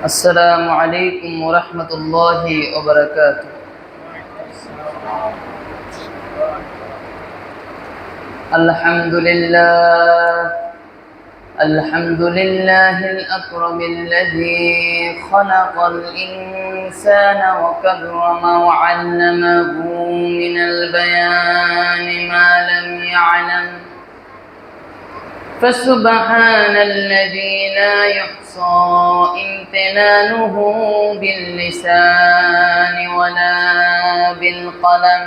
السلام عليكم ورحمة الله وبركاته. الحمد لله الحمد لله الأكرم الذي خلق الإنسان وكرم وعلمه من البيان ما لم يعلم، فسبحان الذي لا يحصى امتنانه باللسان ولا بالقلم،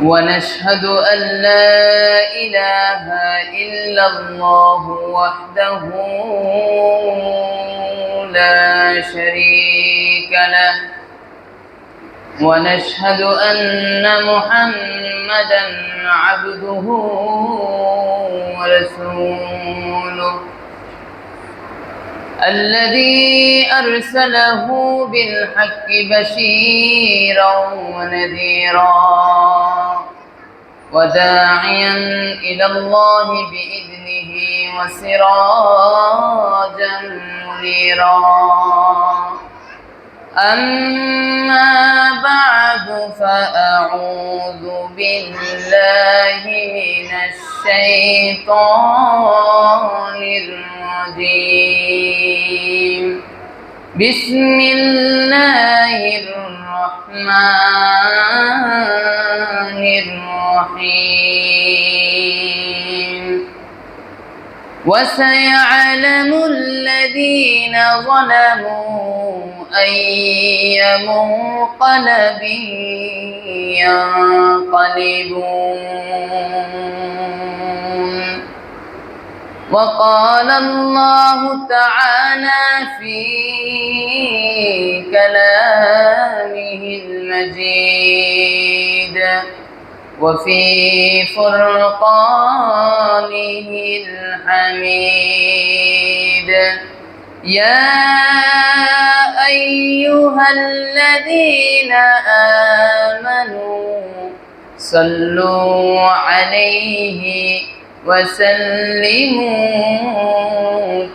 ونشهد أن لا إله إلا الله وحده لا شريك له، ونشهد أن محمدًا عبده ورسوله الذي أرسله بالحق بشيرا ونذيرا وداعيا إلى الله بإذنه وسراجا منيرا. أما بعد، فأعوذ بالله من الشيطان الرجيم. بسم الله الرحمن الرحيم. وسيعلم الذين ظلموا أي منقلب ينقلبون. وقال الله تعالى في كلامه المجيد وفي فرقانه الحميد: يا أيها الذين آمنوا صلوا عليه وسلموا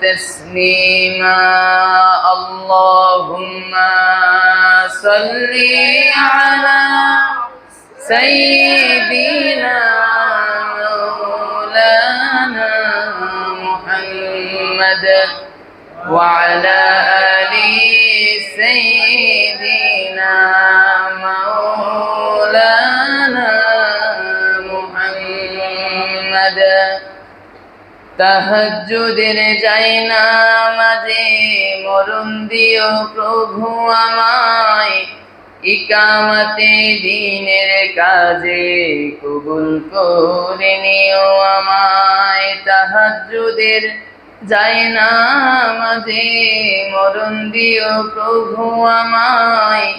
تسليما. اللهم صل على سيدنا مولانا محمد وعلى آل سيدنا مولانا محمد। তাহাজ্জুদের যাইনা মাঝে মরণ দিও প্রভু আমায়, ইকামতে দ্বীনের কাজে কবুল করে নিও আমায়। তাহাজ্জুদের যাইনা মাঝে মরণ দিও প্রভু আমায়,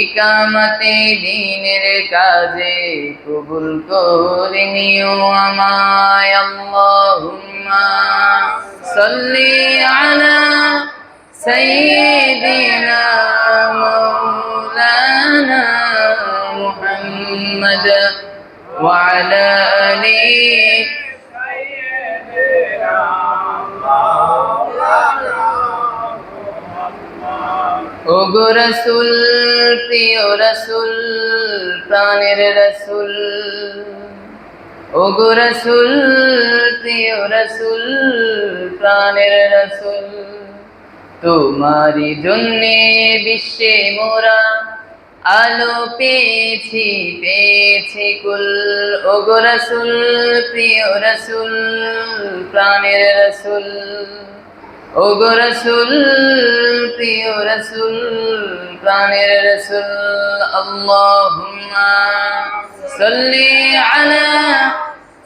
ইকামতে দ্বীনের কাজে কবুল করে নিও আমায়। আল্লাহুম্মা সাল্লি আলা সাইয়্যিদিনা মাওলানা মুহাম্মদ ওয়া আলা আলি ওগো রাসূল, প্রিয় রাসূল, প্রাণের রাসূল। ওগো রাসূল, প্রিয় রাসূল, প্রাণের রাসূল। তোমারই জন্যে বিশ্বে মোরা আলো পেয়েছি কুল। ওগো রাসূল, প্রিয় রাসূল, প্রাণের রাসূল। ওগো রাসূল, প্রিয় রাসূল, প্রাণের রাসূল। আল্লাহুম্মা সাল্লি আলা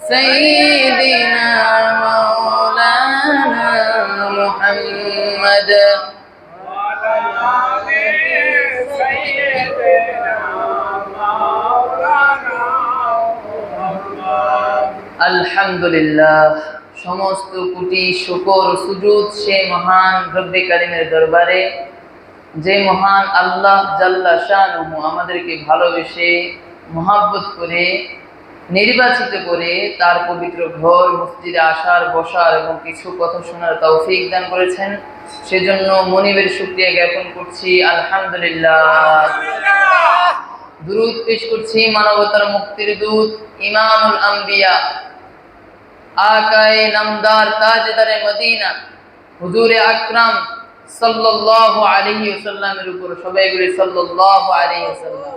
সাইয়্যিদিনা মাওলানা মুহাম্মদ ওয়া আলা আলি সাইয়্যিদিনা মাওলানা মুহাম্মদ। আলহামদুলিল্লাহ, সমস্ত কোটি শুকর সুজুদ সে মহান রব্বে কারিমের দরবারে, যে মহান আল্লাহ জাল্লা শানুহু আমাদেরকে ভালোবেসে মহাব্বত করে নির্বাচিত করে তার পবিত্র ঘর মসজিদে আসার, বসার এবং কিছু কথা শোনার তৌফিক দান করেছেন। সেজন্য মনিবের শুকরিয়া জ্ঞাপন করছি, আলহামদুলিল্লাহ। দুরূদ পেশ করছি মানবতার মুক্তির দূত ইমামুল আম্বিয়া, আকায়ে নামদার, তাজদারে মদিনা, হুজুরে আকরাম সাল্লাল্লাহু আলাইহি ওয়াসাল্লামের উপর। সবাই বলি সাল্লাল্লাহু আলাইহি ওয়াসাল্লাম।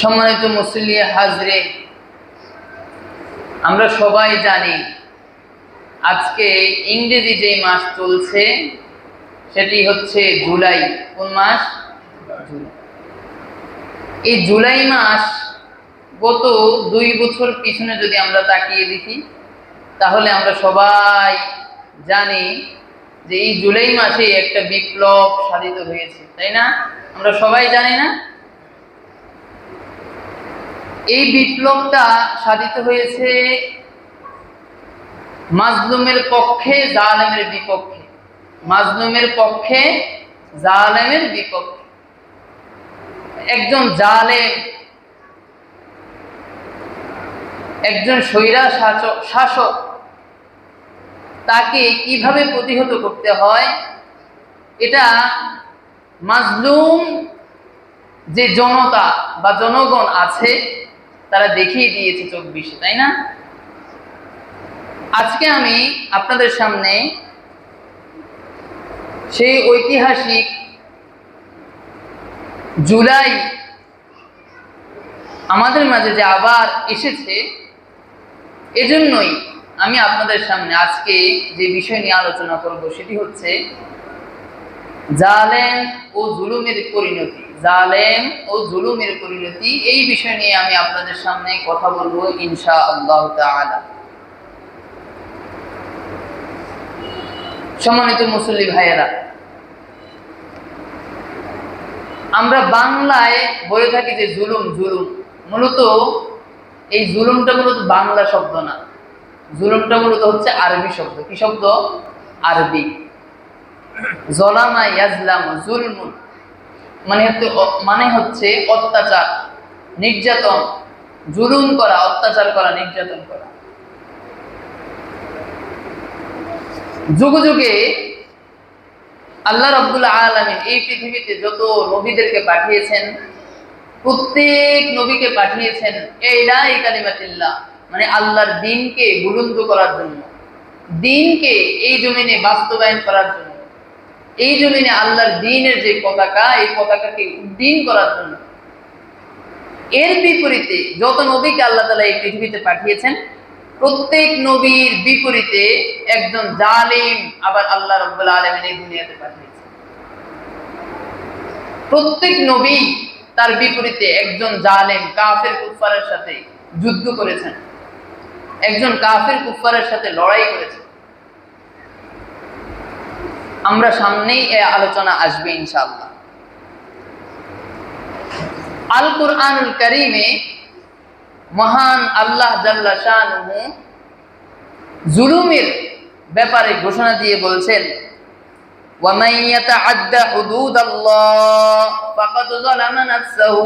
সম্মানিত মুসল্লি হাজরে, আমরা সবাই জানি আজকে ইংরেজি যে মাস চলছে সেটি হচ্ছে জুলাই। কোন মাস? জুলাই। এই জুলাই মাস গত 2 বছর পিছনে যদি আমরা তাকিয়ে দেখি তাহলে আমরা সবাই জানি যে এই জুলাই মাসে একটা বিপ্লব সাধিত হয়েছে, তাই না? আমরা সবাই জানি না? এই বিপ্লবটা সাধিত হয়েছে মাজলুমের পক্ষে, জালেমের বিপক্ষে। মাজলুমের পক্ষে, জালেমের বিপক্ষে। একজন জালেম, একজন স্বৈরা শাসক, তাকে কিভাবে প্রতিহত করতে হয় এটা মাজলুম যে জনতা বা জনগণ আছে তারা দেখিয়ে দিয়েছে 24-এ, তাই না? আজকে আমি আপনাদের সামনে সেই ঐতিহাসিক জুলাই আমাদের মাঝে যে আবার এসেছে, এজন্যই আমি আপনাদের সামনে আজকে যে বিষয় নিয়ে আলোচনা করব সেটি হচ্ছে জালেম ও জুলুমের পরিণতি। জালেম ও জুলুমের পরিণতি, এই বিষয় নিয়ে আমি আপনাদের সামনে কথা বলবো ইনশাআল্লাহ তাআলা। সম্মানিত মুসল্লি ভাইয়েরা, আমরা বাংলায় বলে থাকি যে জুলুম, জুলুম মূলত এই জুলুমটা মূলত বাংলা শব্দ না, জুলুমটা মূলত হচ্ছে আরবি শব্দ। কি শব্দ? আরবি। জলামা ইয়াজলাম জুলমুন, মানে হচ্ছে অত্যাচার, নির্যাতন, জুলুম করা, অত্যাচার করা, নির্যাতন করা। যুগে যুগে আল্লাহ রাব্বুল আলামিন এই পৃথিবীতে যত নবীদেরকে পাঠিয়েছেন, প্রত্যেক নবীকে পাঠিয়েছেন ইলাই কালিমাতিল্লাহ, মানে আল্লাহর দ্বীনকে বুলন্দ করার জন্য, দ্বীনকে এই জমিনে বাস্তবায়ন করার জন্য, এই জমিনে আল্লাহর দ্বীনের যে পতাকা, এই পতাকাকে উড্ডীন করার জন্য। এর বিপরীতে যত নবীকে আল্লাহ তাআলা এই পৃথিবীতে পাঠিয়েছেন, প্রত্যেক নবীর বিপরীতে একজন জালিম আবার আল্লাহ রাব্বুল আলামিন এই দুনিয়াতে পাঠিয়েছেন। প্রত্যেক নবী তার বিপরীতে একজন জালেম কাফের কুফফারের সাথে যুদ্ধ করেছেন, একজন কাফের কুফফারের সাথে লড়াই করেছেন। আমরা সামনেই এই আলোচনা আসবে ইনশাআল্লাহ। আল কুরআনুল কারীমে মহান আল্লাহ জাল্লা শানুহু জুলুমের ব্যাপারে ঘোষণা দিয়ে বলছেন, ওয়া মান ইয়াতাআদ্দা হুদুদাল্লাহ ফাকাদ যালামা নাফসাহু।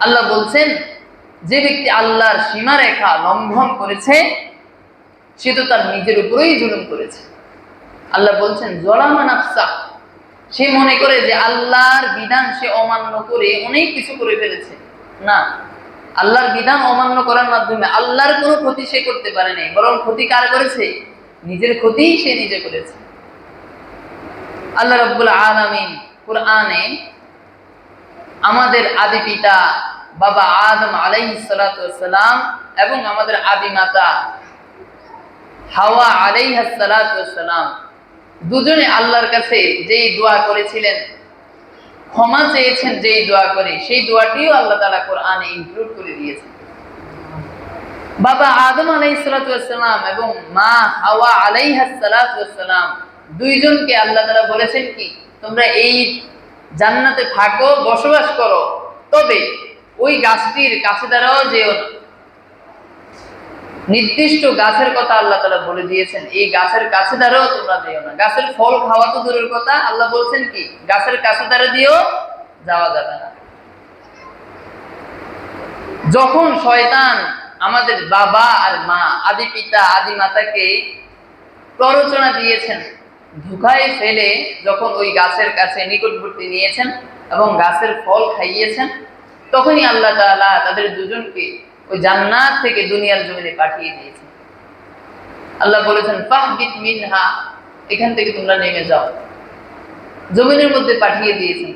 আল্লাহ বলছেন, যে ব্যক্তি আল্লাহর সীমারেখা লঙ্ঘন করেছে সে তো তার নিজের উপরেই জুলুম করেছে। আল্লাহ বলছেন যালামা নাফসা, সে মনে করে যে আল্লাহর বিধান সে অমান্য করে অনেক কিছু করে ফেলেছে। না, আল্লাহর বিধান অমান্য করার মাধ্যমে আল্লাহর কোনো ক্ষতি সে করতে পারে নাই, বরং ক্ষতি কার করেছে? নিজের ক্ষতি সে নিজে করেছে। আল্লাহ রাব্বুল আলামিন কুরআনে আমাদের আদি পিতা বাবা আদম আলাইহিস সালাতু ওয়াস সালাম এবং আমাদের আদি মাতা হাওয়া আলাইহাস সালাতু ওয়াস সালাম দুজনে আল্লাহর কাছে যেই দোয়া করেছিলেন, ক্ষমা চেয়েছেন যেই দোয়া করে, সেই দোয়াটিও আল্লাহ তাআলা কোরআনে ইনক্লুড করে দিয়েছেন। বাবা আদম আলাইহিস সালাতু ওয়াস সালাম এবং মা হাওয়া আলাইহাস সালাতু ওয়াস সালাম দুইজনকে আল্লাহ তাআলা বলেছেন কি, তোমরা এই জান্নাতে থাকো, বসবাস করো, তবে ওই গাছটির কাছে দাঁড়াও যেও না। নির্দিষ্ট গাছের কথা আল্লাহ তাআলা বলে দিয়েছেন, এই গাছের কাছে দ্বারাও তোমরা যেও না। গাছের ফল খাওয়া তো দূরের কথা, আল্লাহ বলছেন কি গাছের কাছে দ্বারা দিয়েও যাওয়া যাবে না। যখন শয়তান আমাদের বাবা আর মা, আদি পিতা আদি মাতাকে প্ররোচনা দিয়েছেন, ধোঁকায় ফেলে যখন ওই গাছের কাছে নিকটবর্তী নিয়েছেন এবং গাছের ফল খাইয়েছেন, তখনই আল্লাহ তাআলা তাদের দুজনকে ওই জান্নাত থেকে দুনিয়ার জমিনে পাঠিয়ে দিয়েছেন। আল্লাহ বলেছেন ফাহবিত মিনহা, এখান থেকে তোমরা নেমে যাও। জমিনের মধ্যে পাঠিয়ে দিয়েছেন।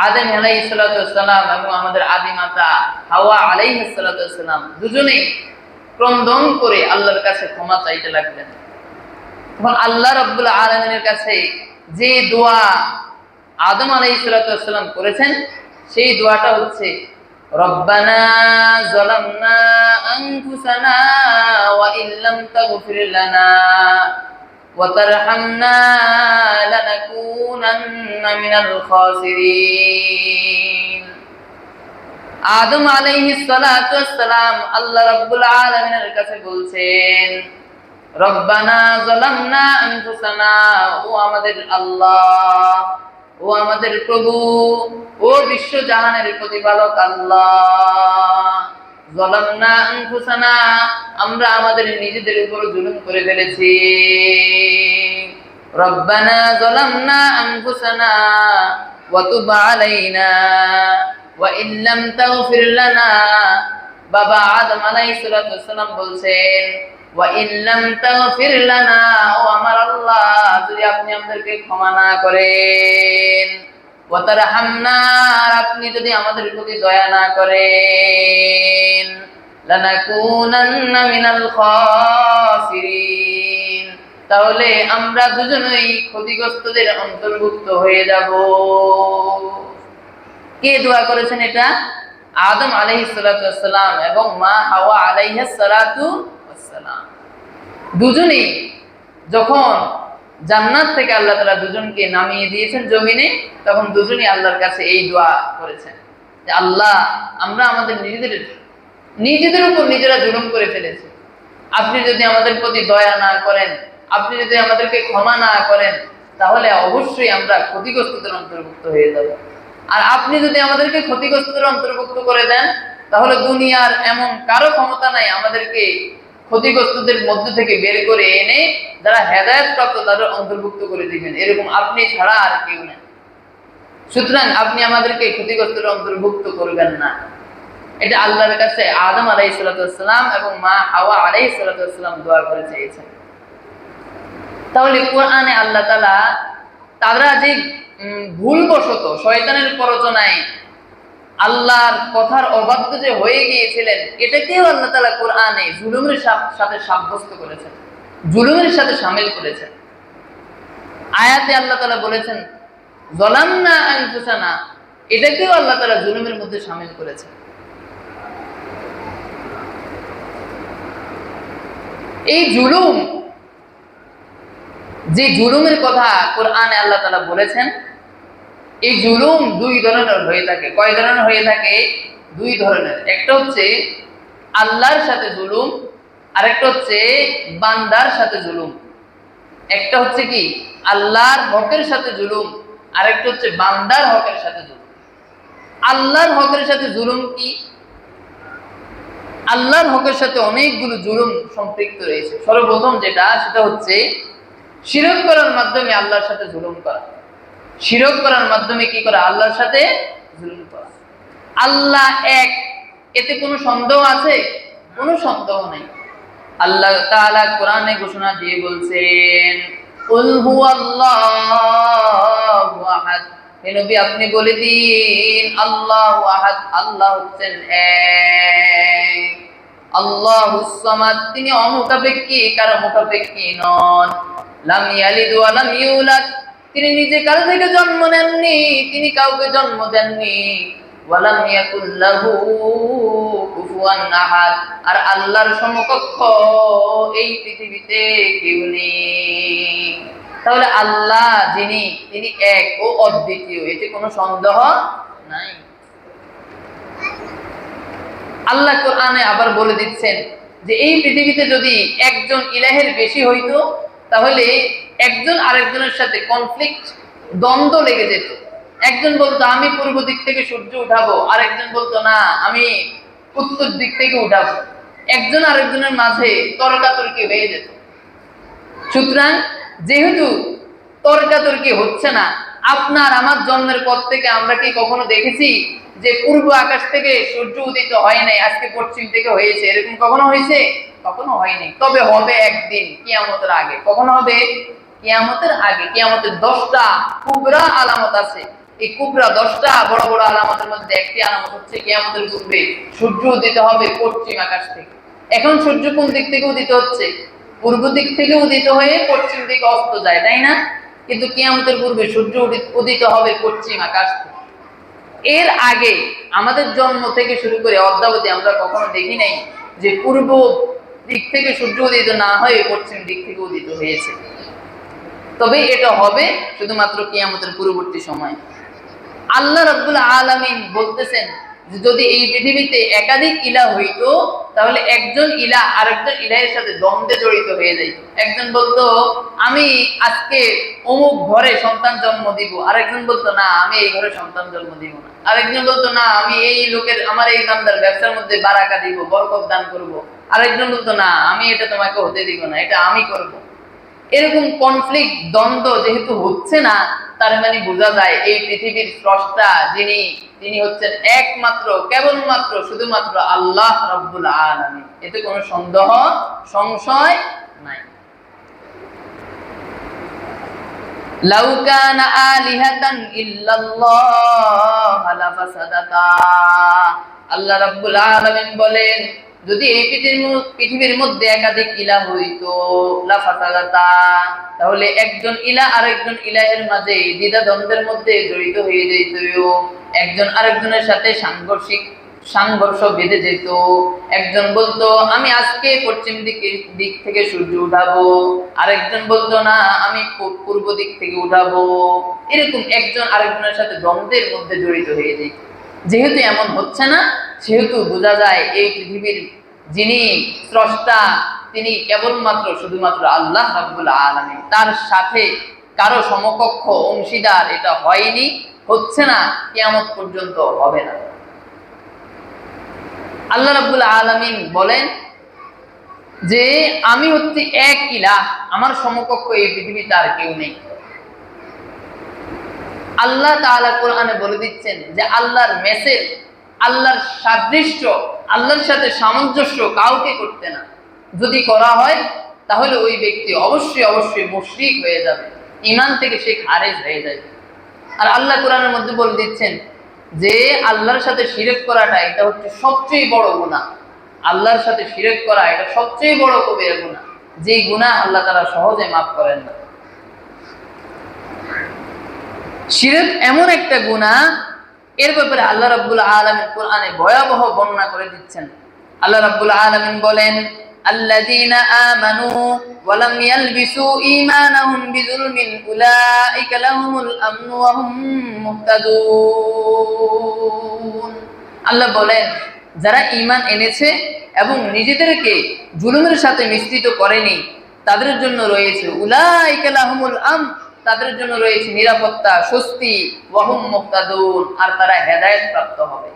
আদম আলাইহিস সালাতু ওয়াস সালাম এবং আমাদের আদি মাতা হাওয়া আলাইহিস সালাতু ওয়াস সালাম দুজনেই ক্রন্দন করে আল্লাহর কাছে ক্ষমা চাইতে লাগলেন। তখন আল্লাহ রাব্বুল আলামিনের কাছে যে দোয়া আদম আলাইহিস সালাতু ওয়াস সালাম করেছেন, সেই দোয়াটা হচ্ছে রব্বানা যালামনা আনফুসানা ওয়া ইল্লাম তাগফির লানা ওয়া তারহামনা লানাকুনান্না মিনাল খাসিরিন। আদম আলাইহিস সালাতু ওয়াস সালাম আল্লাহ রাব্বুল আলামিনের কাছে বলছেন রব্বানা যালামনা আনফুসানা, ও আমাদের আল্লাহ, ও আমাদের প্রভু, ও বিশ্ব জাহানের প্রতিপালক আল্লাহ, যালামনা আনফুসানা, আমরা আমাদের নিজেদের উপর জুলুম করে ফেলেছি। রব্বানা যালামনা আনফুসানা ওয়া তুব আলাইনা ওয়া ইল্লাম তাগফির লানা। বাবা আদম আলাইহিস সালাতু ওয়াস সালাম বলছেন ওয়া ইল্লাম তাগফির লানা, ও আমার আল্লাহ, যদি আপনি আমাদেরকে ক্ষমা না করেন, ওয়া তারহামনা, আপনি যদি আমাদের প্রতি দয়া না করেন, লানাকুনান্না মিনাল খাসিরিন, তাহলে আমরা দুজনেই ক্ষতিগ্রস্তদের অন্তর্ভুক্ত হয়ে যাব। কে দোয়া করেছেন এটা? আদম আলাইহিস সালাতু ওয়াস সালাম এবং মা হাওয়া আলাইহিস সালাতু ওয়াস সালাম। দুজনেই যখন জান্নাত থেকে আল্লাহ তাআলা দুজনকে নামিয়ে দিয়েছেন জমিনে, তখন দুজনেই আল্লাহর কাছে এই দোয়া করেছেন যে আল্লাহ, আমরা আমাদের নিজেদের উপর নিজেরা জুলুম করে ফেলেছি। আপনি যদি আমাদের প্রতি দয়া না করেন, আপনি যদি আমাদেরকে ক্ষমা না করেন, তাহলে অবশ্যই আমরা ক্ষতিগ্রস্তদের অন্তর্ভুক্ত হয়ে যাব। আর আপনি যদি আমাদেরকে ক্ষতিগ্রস্তদের অন্তর্ভুক্ত করে দেন, তাহলে দুনিয়ার এমন কারো ক্ষমতা নাই আমাদেরকে ক্ষতিগ্রস্তদের মধ্য থেকে বের করে এনে যারা হেদায়েত প্রাপ্ত তাদের অন্তর্ভুক্ত করে দিবেন, এরকম আপনি ছাড়া আর কেউ নেই। সুতরাং আপনি আমাদেরকে ক্ষতিগ্রস্তদের অন্তর্ভুক্ত করবেন না। এটা আল্লাহর কাছে আদম আলাইহিস সালাতু ওয়াস সালাম এবং মা হাওয়া আলাইহিস সালাতু ওয়াস সালাম দোয়া করে চেয়েছেন। তাহলে কোরআনে আল্লাহ তাআলা তারা যে ভুলবশত শয়তানের প্ররোচনায় আল্লাহর কথার অবাধ্য যে হয়ে গিয়েছিলেন, এটাকেও আল্লাহ তাআলা কোরআনে জুলুমের সাথে সাব্যস্ত করেছেন, জুলুমের সাথে শামিল করেছেন। আয়াতে আল্লাহ তাআলা বলেছেন যালামনা আনফুসানা, এটাকেও আল্লাহ তাআলা জুলুমের মধ্যে শামিল করেছেন। এই জুলুম, যে জুলুমের কথা কোরআনে আল্লাহ তাআলা বলেছেন, এই জুলুম দুই ধরনের হয়ে থাকে। কয় ধরনের হয়ে থাকে? দুই ধরনের। একটা হচ্ছে আল্লাহর সাথে জুলুম, আর একটা হচ্ছে বান্দার সাথে জুলুম। একটা হচ্ছে কি আল্লাহর হকের সাথে জুলুম, আর একটা হচ্ছে বান্দার হকের সাথে জুলুম। আল্লাহর হকের সাথে জুলুম কি? আল্লাহর হকের সাথে অনেকগুলো জুলুম সম্পৃক্ত রয়েছে। সর্বপ্রথম যেটা, সেটা হচ্ছে শিরক করার মাধ্যমে আল্লাহর সাথে জুলুম করা। শিরক করার মাধ্যমে কি করা? আল্লাহর সাথে জুলুম করা। আল্লাহ এক, এতে কোনো সন্দেহ আছে? কোনো সন্দেহ নেই। আল্লাহ তাআলা কোরআনে ঘোষণা দিয়ে বলছেন কুল হুয়াল্লাহু আহাদ, হে নবী আপনি বলে দিন আল্লাহু আহাদ, আল্লাহ হচ্ছেন এক। আল্লাহুস সামাদ, তিনি অমুখাপেক্ষী, কারো মুখাপেক্ষী নন। লাম ইয়ালিদ ওয়া লাম ইউলাদ, তিনি নিজে কারো থেকে জন্ম নেননি, তিনি কাউকে জন্ম দেননি। ওয়ালাম ইয়াকুল লাহু কুফুয়ান আহাদ, আর আল্লাহর সমকক্ষ এই পৃথিবীতে কেউ নেই। তাহলে আল্লাহ যিনি, তিনি এক ও অদ্বিতীয়, এতে কোনো সন্দেহ নাই। আল্লাহ কোরআনে আবার বলে দিচ্ছেন যে এই পৃথিবীতে যদি একজন ইলাহের বেশি হইতো তাহলে একজন আরেকজনের সাথে কনফ্লিক্ট, দ্বন্দ্ব লেগে যেত। একজন বলতো আমি পূর্ব দিক থেকে সূর্য উঠাবো, আরেকজন বলতো না আমি উত্তর দিক থেকে উঠাবো। একজন আরেকজনের মাঝে তর্কাতর্কি হয়ে যেত। সুতরাং যেহেতু তর্কাতর্কি হচ্ছে না, আপনার আমার জন্মের পর থেকে আমরা কি কখনো দেখেছি যে পূর্ব আকাশ থেকে সূর্য উদিত হয় নাই, আজকে পশ্চিম থেকে হয়েছে? এরকম কখনো হয়েছে? কখনো হয়নি। তবে হবে একদিন, কিয়ামতের আগে। কখনো হবে? কিয়ামতের আগে। কিয়ামতের 10টা কুবরা আলামত আছে। এই কুবরা 10টা বড় বড় আলামতের মধ্যে একটি আলামত হচ্ছে কিয়ামতের পূর্বে সূর্য উদিত হবে পশ্চিম আকাশ থেকে। এখন সূর্য কোন দিক থেকে উদিত হচ্ছে? পূর্ব দিক থেকে উদিত হয়ে পশ্চিম দিকে অস্ত যায়, তাই না? কিন্তু কিয়ামতের পূর্বে সূর্য উদিত হবে পশ্চিম আকাশ থেকে। এর আগে আমাদের জন্ম থেকে শুরু করে অদ্যাবধি আমরা কখনো দেখি নাই যে পূর্ব দিক থেকে সূর্য উদিত না হয়ে পশ্চিম দিক থেকে উদিত হয়েছে। তবে এটা হবে শুধুমাত্র কিয়ামতের পূর্ববর্তী সময়। আল্লাহ রাব্বুল আলামিন বলতেছেন যে যদি এই পৃথিবীতে একাধিক ইলাহ হইতো তাহলে একজন ইলাহ আরেকজন ইলাহের সাথে দ্বন্দ্বে জড়িত হয়ে যাইত। একজন বলতো আমি আজকে অমুক ঘরে সন্তান জন্ম দিব, আরেকজন বলতো না আমি এই ঘরে সন্তান জন্ম দিব না, আরেকজন বলতো না আমি এই লোকের আমার এই দামদার ব্যবসার মধ্যে বারাকা দিব, বরকত দান করব, আরেকজন বলতো না আমি এটা তোমাকে হতে দিব না, এটা আমি করব। এরকম কনফ্লিক্ট, দ্বন্দ্ব যেহেতু হচ্ছে না, তার মানে বোঝা যায় এই পৃথিবীর স্রষ্টা তিনি হচ্ছেন একমাত্র, কেবলমাত্র, শুধুমাত্র আল্লাহ রাব্বুল আলামিন। এতে কোনো সন্দেহ সংশয় নাই। লাউ কানা আলিহাতান ইল্লাল্লাহ লাফাসাদাতা। আল্লাহ রাব্বুল আলামিন বলেন যদি এই পৃথিবীর মধ্যে একাধিক ইলাহ হইতো লাফাসাদাতা, তাহলে একজন ইলাহ আরেকজন ইলাহের মাঝে দ্বিধা দ্বন্দ্বের মধ্যে জড়িত হয়ে যেত, একজন আরেকজনের সাথে সংঘর্ষ বেঁধে যেত। একজন বলতো আমি আজকে পশ্চিম দিক থেকে সূর্য উঠাবো, আরেকজন বলতো না আমি পূর্ব দিক থেকে উঠাবো। এরকম একজন আরেকজনের সাথে দ্বন্দ্বের মধ্যে জড়িত হয়ে যেত। যেহেতু এমন হচ্ছে না, সেহেতু বোঝা যায় এই পৃথিবীর যিনি স্রষ্টা তিনি কেবলমাত্র শুধুমাত্র আল্লাহ রাব্বুল আলামিন। তার সাথে কারো সমকক্ষ অংশীদার এটা হয়নি, হচ্ছে না, কিয়ামত পর্যন্ত হবে না। আল্লাহ রাব্বুল আলামিন বলেন যে আমি হচ্ছি এক ইলাহ, আমার সমকক্ষ এই পৃথিবীতে আর কেউ নেই। আল্লাহ তাআলা কোরআনে বলে দিচ্ছেন যে আল্লাহর মেসেজ, আল্লাহর সাদৃশ্য, আল্লাহর সাথে সামঞ্জস্য কাউকে করতে না। যদি করা হয় তাহলে ওই ব্যক্তি অবশ্যই অবশ্যই মুশরিক হয়ে যাবে, ঈমান থেকে সে খারেজ হয়ে যাবে। আর আল্লাহ কোরআনের মধ্যে বলে দিচ্ছেন যে আল্লাহর সাথে শিরক করাটা এটা হচ্ছে সবচেয়ে বড় গুনাহ। আল্লাহর সাথে শিরক করা এটা সবচেয়ে বড় কবিরা গুনাহ, যে গুনাহ আল্লাহ তাআলা সহজে মাফ করেন না। শিরক এমন একটা গুনাহ, এর ব্যাপারে আল্লাহ রাব্বুল আলামিন কোরআনে ভয়াবহ বর্ণনা করে দিচ্ছেন। আল্লাহ রাব্বুল আলামিন বলেন আল্লাযীনা আমানু ওয়া লাম ইয়ালবিসু ঈমানাহুম বিযুলমিন উলাইকা লাহুমুল আমনু ওয়া হুম মুহতাদুন। আল্লাহ বলেন যারা ঈমান এনেছে এবং নিজেদেরকে জুলুমের সাথে মিশ্রিত করেনি তাদের জন্য রয়েছে উলাইকা লাহুমুল আমন, তাদের জন্য রয়েছে নিরাপত্তা, স্বস্তি, ওয়া হুম মুহতাদুন, আর তারা হেদায়েত প্রাপ্ত হবে।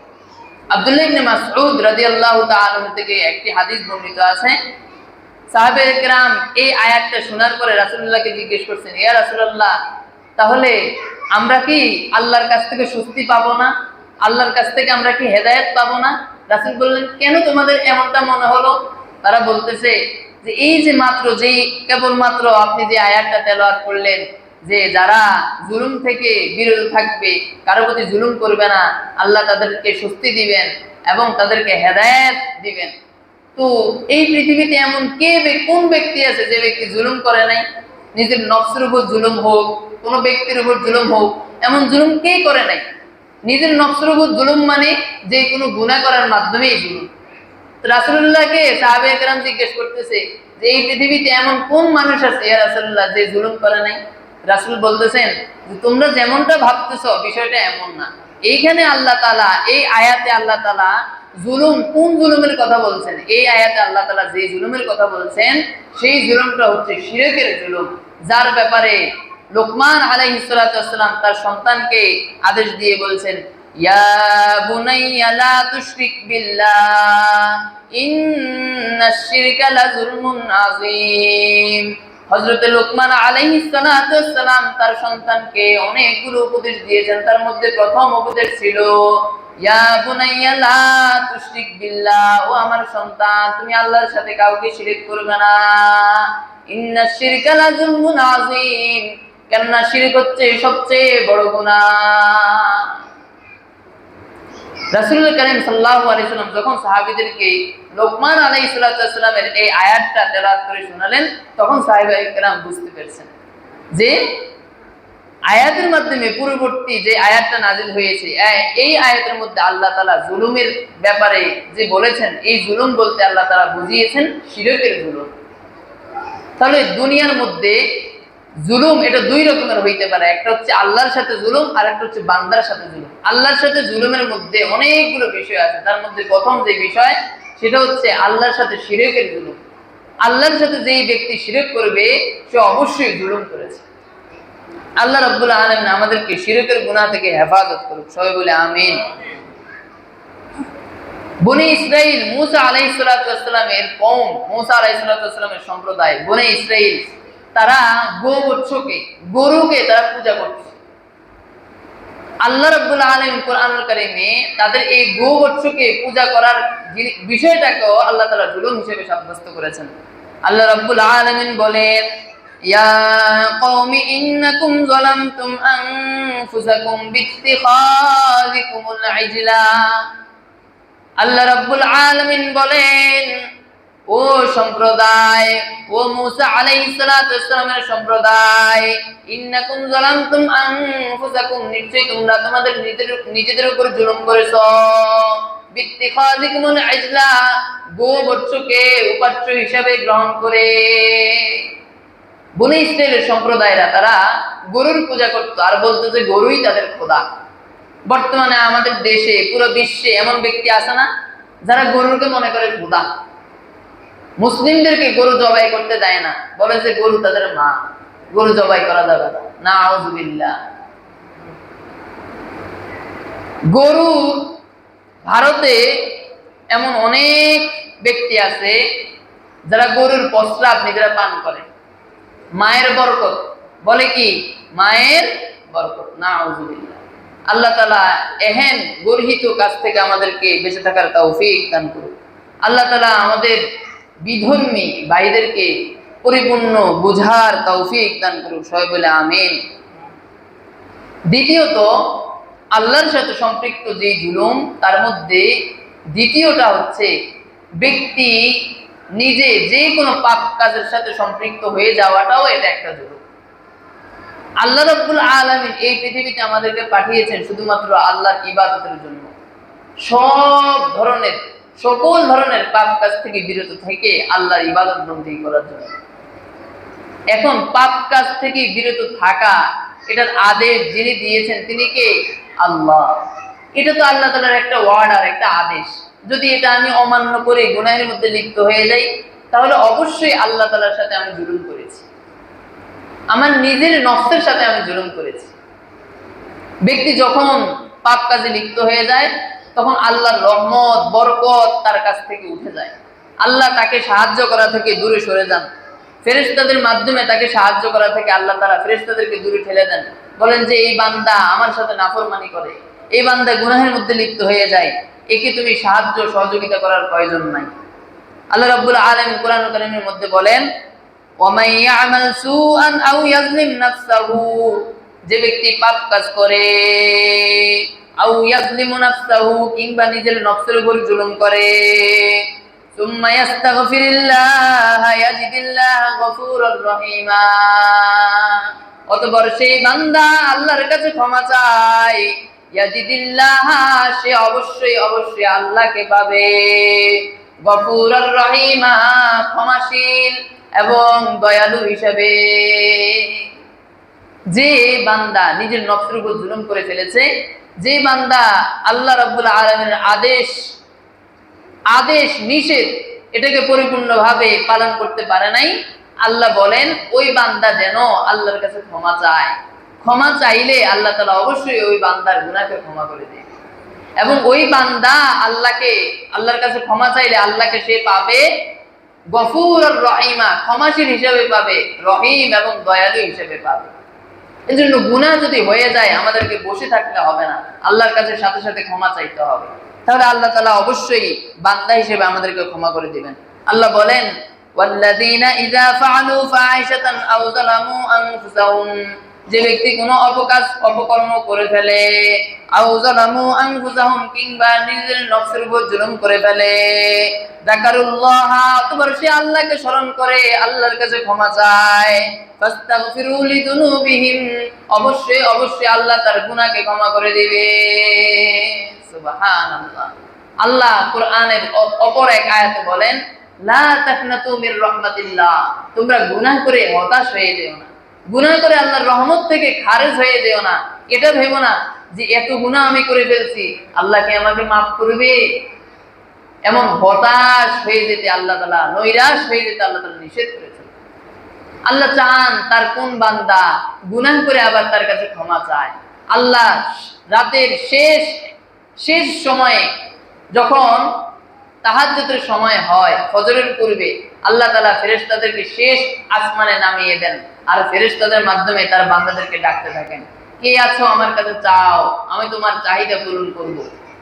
আব্দুল্লাহ ইবনে মাসউদ রাদিয়াল্লাহু তাআলা থেকে একটি হাদিস বর্ণিত আছে, সাহাবায়ে কেরাম এই আয়াতটা শোনার পরে রাসূলুল্লাহকে জিজ্ঞেস করছেন, ইয়া রাসূলুল্লাহ তাহলে আমরা কি আল্লাহর কাছ থেকে স্বস্তি পাবো না? আল্লাহর কাছ থেকে আমরা কি হেদায়েত পাবো না? রাসূল বললেন কেন তোমাদের এমনটা মনে হলো? তারা বলতেছে যে এই যে কেবলমাত্র আপনি যে আয়াতটা তেলাওয়াত করলেন যে যারা জুলুম থেকে বিরত থাকবে, কারো প্রতি জুলুম করবে না, আল্লাহ তাদেরকে স্বস্তি দিবেন এবং তাদেরকে হেদায়েত দিবেন। তো এই পৃথিবীতে এমন কোন ব্যক্তি আছে যে ব্যক্তি জুলুম করে নাই? নিজের নফসের উপর জুলুম হোক, কোন ব্যক্তির উপর জুলুম হোক, এমন জুলুম কে করে নাই? নিজের নফসের উপর জুলুম মানে যে কোনো গুনাহ করার মাধ্যমেই জুলুম। রাসূলুল্লাহকে সাহাবায়ে কেরাম জিজ্ঞেস করতেছে যে এই পৃথিবীতে এমন কোন মানুষ আছে ইয়া রাসূলুল্লাহ যে জুলুম করে নাই? রাসূল বলতেছেন যে তোমরা যেমনটা ভাবতেছো বিষয়টা এমন না। এইখানে আল্লাহ তাআলা এই আয়াতে আল্লাহ তাআলা জুলুম, কোন জুলুমের কথা বলছেন? এই আয়াতে আল্লাহ তাআলা যে জুলুমের কথা বলছেন সেই জুলুমটা হচ্ছে শিরকের জুলুম, যার ব্যাপারে লোকমান আলাইহিস সালাতু ওয়াসসালাম তার সন্তানকে আদেশ দিয়ে বলছেন, ইয়া বুনাইয়া লা তুশরিক বিল্লাহ ইন্নাশ শিরকা লাযুলমুন আযীম। হযরত লোকমান আলাইহিস সালাতু ওয়াসসালাম তার সন্তানকে অনেকগুলো উপদেশ দিয়েছেন। তার মধ্যে প্রথম উপদেশ ছিল, ইয়া বুনাইয়া লা তুশরিক বিল্লাহ, ও আমার সন্তান তুমি আল্লাহর সাথে কাউকে শিরক করবে না। ইন্নাশ শিরকা লাযুলমুন আযীম, কেননা শিরক হচ্ছে সবচেয়ে বড় গুনাহ। রাসূলুল্লাহ কারীম সাল্লাল্লাহু আলাইহি ওয়াসাল্লাম যখন সাহাবীদেরকে লোকমান আলাইহিস সালাতু ওয়াসসালামের এই আয়াতটা তেলাওয়াত করে শোনালেন, তখন সাহাবায়ে কেরাম বুঝতে পেরেছেন যে আয়াতের মাধ্যমে পূর্ববর্তী যে আয়াতটা নাজিল হয়েছে, এই আয়াতের মধ্যে আল্লাহ তাআলা জুলুমের ব্যাপারে যে বলেছেন, এই জুলুম বলতে আল্লাহ তাআলা বুঝিয়েছেন শিরকের জুলুম। তাহলে দুনিয়ার মধ্যে জুলুম এটা দুই রকমের হইতে পারে, একটা হচ্ছে আল্লাহর সাথে জুলুম আর একটা হচ্ছে বান্দার সাথে জুলুম। আল্লাহর সাথে জুলুমের মধ্যে অনেকগুলো বিষয় আছে, তার মধ্যে প্রথম যে বিষয় সেটা হচ্ছে আল্লাহর সাথে শিরকের জুলুম। আল্লাহর সাথে যেই ব্যক্তি শিরক করবে সে অবশ্যই জুলুম করেছে। আল্লাহ রাব্বুল আলামিন আমাদেরকে শিরকের গুনাহ থেকে হেফাজত করুক, সবাই বলে আমিন। বনি ইসরাইল মুসা আলাইহিস সালাতু ওয়াসসালামের কওম, মুসা আলাইহিস সালাতু ওয়াসসালামের সম্প্রদায় বনি ইসরাইল, তারা গোবৎসকে, গরুকে তারা পূজা করত। আল্লাহ রাব্বুল আলামিন কোরআনুল কারীমে তাদের এই গোবৎসকে পূজা করার বিষয়টাকেও আল্লাহ তাআলা জুলুম হিসেবে সাব্যস্ত করেছেন। আল্লাহ রাব্বুল আলামিন বলেন, ইয়া কওমি ইন্নাকুম যালামতুম আনফুসাকুম বিত্তিখাযিকুমুল ইজলা। আল্লাহ রাব্বুল আলামিন বলেন, ও সম্প্রদায়, ও মুসা আলাইহিস সালাতু ওয়াসসালামের সম্প্রদায়, ইন্নাকুম যালামতুম আনফুসাকুম, নিশ্চয়ই তোমরা তোমাদের নিজেদের উপর জুলুম করেছো, বিত্তিখাযিকুমুল ইজলা, গোবৎসকে উপাস্য হিসাবে গ্রহণ করে। বনি ইসরাইলের সম্প্রদায়রা তারা গরুর পূজা করত আর বলতো যে গরুই তাদের খোদা। বর্তমানে আমাদের দেশে, পুরো বিশ্বে এমন ব্যক্তি আছে না যারা গরুকে মনে করে খোদা? মুসলিমদেরকে গরু জবাই করতে দেয় না, বলে যে গরু তাদের মা, গরু জবাই করা যাবে না। নাউযুবিল্লাহ। গরু, ভারতে এমন অনেক ব্যক্তি আছে যারা গরুর প্রস্রাব নিজেরা পান করে। মায়ের বরকত, বলে কি মায়ের বরকত। নাউযুবিল্লাহ। আল্লাহ তাআলা এহেন গর্হিত কাজ থেকে আমাদেরকে বেঁচে থাকার তৌফিক দান করুন। আল্লাহ তাআলা আমাদের বিধর্মী ভাইদেরকে পরিপূর্ণ বুঝার তৌফিক দান করুন, সবাই বলে আমিন। দ্বিতীয়ত, আল্লাহর সাথে সম্পৃক্ত যে জুলুম, তার মধ্যে দ্বিতীয়টা হচ্ছে ব্যক্তি নিজে যে কোনো পাপ কাজের সাথে সম্পৃক্ত হয়ে যাওয়াটাও এটা একটা জুলুম। আল্লাহ রাব্বুল আলামিন এই পৃথিবীতে আমাদেরকে পাঠিয়েছেন শুধুমাত্র আল্লাহর ইবাদতের জন্য, সকল ধরনের পাপ কাজ থেকে বিরত থেকে আল্লাহর ইবাদত বন্দেগী করার জন্য। এখন পাপ কাজ থেকে বিরত থাকা, এটার আদেশ যিনি দিয়েছেন তিনি কে? আল্লাহ। এটা তো আল্লাহ তাআলার একটা অর্ডার, একটা আদেশ। যদি এটা আমি অমান্য করে গুনাহের মধ্যে লিপ্ত হয়ে যাই, তাহলে অবশ্যই আল্লাহ তাআলার সাথে আমি জুলুম করেছি, আমার নিজের নফসের সাথে আমি জুলুম করেছি। ব্যক্তি যখন পাপ কাজে লিপ্ত হয়ে যায়, তখন আল্লাহর রহমত, বরকত তার কাছ থেকে উঠে যায়। আল্লাহ তাকে সাহায্য করা থেকে দূরে সরে যান। ফেরেশতাদের মাধ্যমে তাকে সাহায্য করা থেকে আল্লাহ তাআলা ফেরেশতাদেরকে দূরে ঠেলে দেন। বলেন যে এই বান্দা আমার সাথে নাফরমানি করে, এই বান্দা গুনাহের মধ্যে লিপ্ত হয়ে যায়, একে তুমি সাহায্য সহযোগিতা করার প্রয়োজন নাই। আল্লাহ রাব্বুল আলামিন কোরআনুল কারীমের মধ্যে বলেন, ওয়ামান ইয়ামাল সুআন আও ইয়াজলিম নাফসাহু, যে ব্যক্তি পাপ কাজ করে, আও ইয়াজলিমু নাফসাহু, কিংবা নিজের নফসের উপর জুলুম করে, সুম্মা ইস্তাগফিরিল্লাহ ইয়াজিদিল্লাহ গফুরুর রহিমা, অতঃপর সেই বান্দা আল্লাহর কাছে ক্ষমা চায়, ইয়াজিদিল্লাহ, সে অবশ্যই আল্লাহকে পাবে, গফুরুর রহিমা, ক্ষমাশীল এবং দয়ালু হিসেবে। যে বান্দা নিজের নফসের উপর জুলুম করে ফেলেছে, যে বান্দা আল্লাহ রাব্বুল আলামিনের আদেশ আদেশ নিষেধ এটাকে পরিপূর্ণভাবে পালন করতে পারে নাই, আল্লাহ বলেন ওই বান্দা যেন আল্লাহর কাছে ক্ষমা চায়। ক্ষমা চাইলে আল্লাহ তাআলা অবশ্যই ওই বান্দার গুনাহকে ক্ষমা করে দেবে, এবং ওই বান্দা আল্লাহর কাছে ক্ষমা চাইলে আল্লাহকে সে পাবে গফুর আর রহিমা, ক্ষমাশীল হিসেবে পাবে, রহিম এবং দয়ালু হিসেবে পাবে। এজন্য গুনাহ যদি হয়ে যায় আমাদেরকে বসে থাকতে হবে না, আল্লাহর কাছে সাথে সাথে ক্ষমা চাইতে হবে। তাহলে আল্লাহ তাআলা অবশ্যই বান্দা হিসেবে আমাদেরকে ক্ষমা করে দিবেন। আল্লাহ বলেন ওয়াল্লাযীনা ইযা ফাআলু ফাহিশাতান আও যালামু আনফুসাহুম, যে ব্যক্তি কোনো অপকর্ম করে ফেলে, আও যালামু আনফুসাহুম, কিংবা নিজের নফসের উপর জুলুম করে ফেলে, যাকারুল্লাহ, অথবা সে আল্লাহকে স্মরণ করে আল্লাহর কাছে ক্ষমা চায়, ফাস্তাগফিরু লিযুনুবিহিম, অবশ্যই অবশ্যই আল্লাহ তার গুনাহকে ক্ষমা করে দিবে। সুবহানাল্লাহ। আল্লাহ কোরআনের অপর এক আয়াতে বলেন লা তাকনাতু মির রাহমাতিল্লাহ, তোমরা গুনাহ করে হতাশ হয়ে যেও না, গুনাহ করে আল্লাহর রহমত থেকে খারিজ হয়ে যেও না। এটা ভেবো না যে এত গুনাহ আমি করে ফেলছি, আল্লাহ কি আমাকে মাফ করবে, এমন হতাশ হয়ে যেতে আল্লাহ তাআলা, নৈরাশ হয়ে যেতে আল্লাহ তাআলা নিষেধ করেছেন। আল্লাহ চান তার কোন বান্দা গুনাহ করে আবার তার কাছে ক্ষমা চায়। আল্লাহ রাতের শেষ সময়ে যখন তাহাজ্জুদের সময় হয়, ফজরের পূর্বে, আল্লাহ তাআলা ফেরেশতাদেরকে শেষ আসমানে নামিয়ে দেন, আর ফেরেশতাদের মাধ্যমে তার বান্দাদেরকে ডাকতে থাকেন, কে আছো আমার কাছে চাও, আমি তোমার চাহিদা পূরণ করব।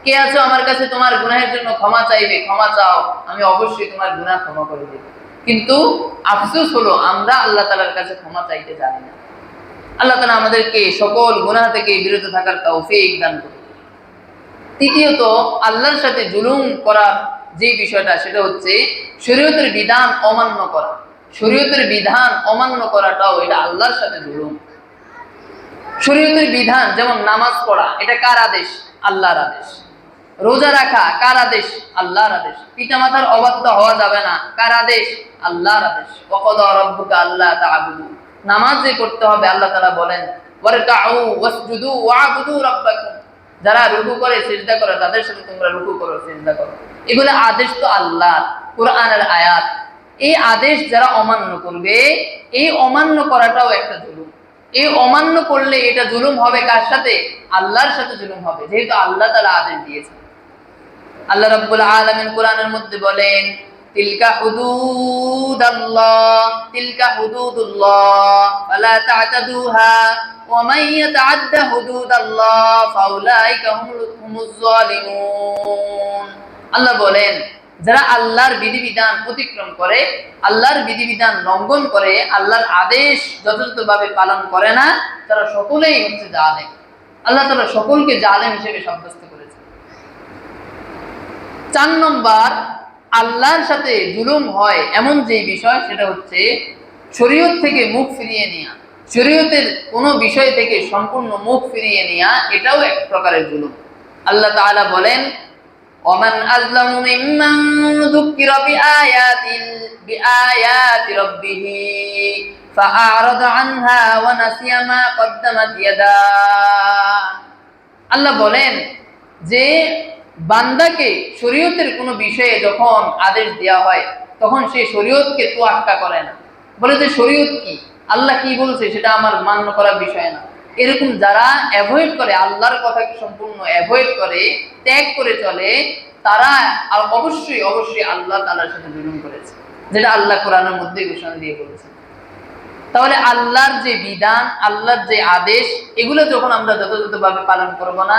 কে আছো আমার কাছে তোমার গুনাহের জন্য ক্ষমা চাইবে, ক্ষমা চাও, আমি অবশ্যই তোমার গুনাহ ক্ষমা করে দেব। কিন্তু আফসোস হলো আমরা আল্লাহ তাআলার কাছে ক্ষমা চাইতে জানি না। আল্লাহ তাআলা আমাদেরকে সকল গুনাহ থেকে বিরত থাকার তৌফিক দান করুন। তৃতীয়ত, আল্লাহর সাথে জুলুম করার যে বিষয়টা, সেটা হচ্ছে শরীয়তের বিধান অমান্য করা। শরীয়তের বিধান অমান্য করাটাও এটা আল্লাহর সাথে জুলুম। শরীয়তের বিধান যেমন নামাজ পড়া, এটা কার আদেশ? আল্লাহর আদেশ। রোজা রাখা কার আদেশ? আল্লাহর আদেশ। পিতামাতার অবাধ্য হওয়া যাবে না, কার আদেশ? আল্লাহর আদেশ। ওয়াকাদা রাব্বুকা আল্লা তা'বুদু, নামাজ যে পড়তে হবে, আল্লাহ তাআলা বলেন ওয়ারকাউ ওয়াসজুদু ওয়া'বুদু রাব্বাকুম, যারা রুকু করে সিজদা করে তাদের সাথে তোমরা রুকু করো, সিজদা করো। এগুলো আদেশ তো আল্লাহর, কোরআনের আয়াত। এই আদেশ যারা অমান্য করবে, এই অমান্য করাটাও একটা জুলুম। এই অমান্য করলে এটা জুলুম হবে কার সাথে? আল্লাহর সাথে জুলুম হবে, যেহেতু আল্লাহ তাআলা আদেশ দিয়েছেন। আল্লাহ রাব্বুল আলামিন কোরআনের মধ্যে বলেন তিলকা হুদুদাল্লাহ, তিলকা হুদুদুল্লাহ ফালা তা'তাদুহা ওয়া মান ইয়াতা'আদ্দা হুদুদাল্লাহ ফাউলাইকা হুমুজ জালিমুন। আল্লাহ বলেন যারা আল্লাহর বিধিবিধান অতিক্রম করে, আল্লাহর বিধিবিধান লঙ্ঘন করে, আল্লাহর আদেশ যথাযথভাবে পালন করে না, তারা সকলেই হচ্ছে জালেম। আল্লাহ তাআলা সকলকে জালেম হিসেবে সাব্যস্ত করেছেন। 4 নম্বর, আল্লাহর সাথে জুলুম হয় এমন যে বিষয়, সেটা হচ্ছে শরীয়ত থেকে মুখ ফিরিয়ে নেওয়া। শরীয়তের কোনো বিষয় থেকে সম্পূর্ণ মুখ ফিরিয়ে নেওয়া, এটাও এক প্রকারের জুলুম। আল্লাহ তাআলা বলেন ওমান আযলামু মিম্মান যুক্কিরা বিআয়াতি রাব্বিহি ফাআরাদা আনহা ওয়া নাসিয়া মা কদ্দামাত ইয়াদা। আল্লাহ বলেন যে বান্দাকে শরীয়তের কোনো বিষয়ে যখন আদেশ দেওয়া হয়, তখন সে শরীয়তকে তোয়াক্কা করে না, বলে যে শরীয়ত কি, আল্লাহ কি বলছে সেটা আমার মান্য করার বিষয় না। এরকম যারা অ্যাভয়েড করে, আল্লাহর কথাকে সম্পূর্ণ অ্যাভয়েড করে, ত্যাগ করে চলে, তারা অবশ্যই অবশ্যই আল্লাহ তাআলার সাথে জুলুম করেছে, যেটা আল্লাহ কোরআনের মধ্যে ঘোষণা দিয়ে বলেছেন। তাহলে আল্লাহর যে বিধান, আল্লাহর যে আদেশ, এগুলো যখন আমরা যথাযথভাবে পালন করব না,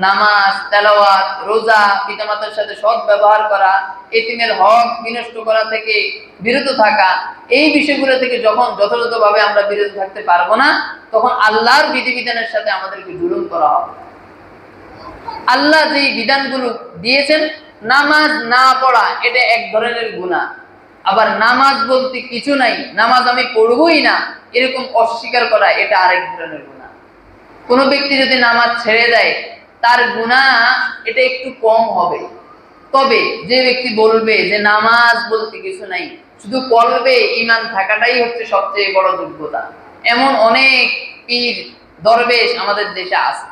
নামাজ, তেলাওয়াত, রোজা, পিতামাতার সাথে সৎ ব্যবহার করা, এতিমের হক বিনষ্ট করা থেকে বিরত থাকা, এই বিষয়গুলো থেকে যখন যথাযথভাবে আমরা বিরত থাকতে পারবো না, তখন আল্লাহর বিধিবিধানের সাথে আমাদেরকে জুলুম করা হবে। আল্লাহ যে বিধানগুলো দিয়েছেন, নামাজ না পড়া এটা এক ধরনের গুনাহ। আবার নামাজ বলতে কিছু নাই, নামাজ আমি পড়বই না, এরকম অস্বীকার করা, এটা আরেক ধরনের গুনাহ। কোনো ব্যক্তি যদি নামাজ ছেড়ে দেয়, তার গুনাহ এটা একটু কম হবে। তবে যে ব্যক্তি বলবে যে নামাজ বলতে কিছু নাই, শুধু পড়বে, ঈমান থাকাটাই হচ্ছে সবচেয়ে বড় যোগ্যতা, এমন অনেক পীর দরবেশ আমাদের দেশে আছে।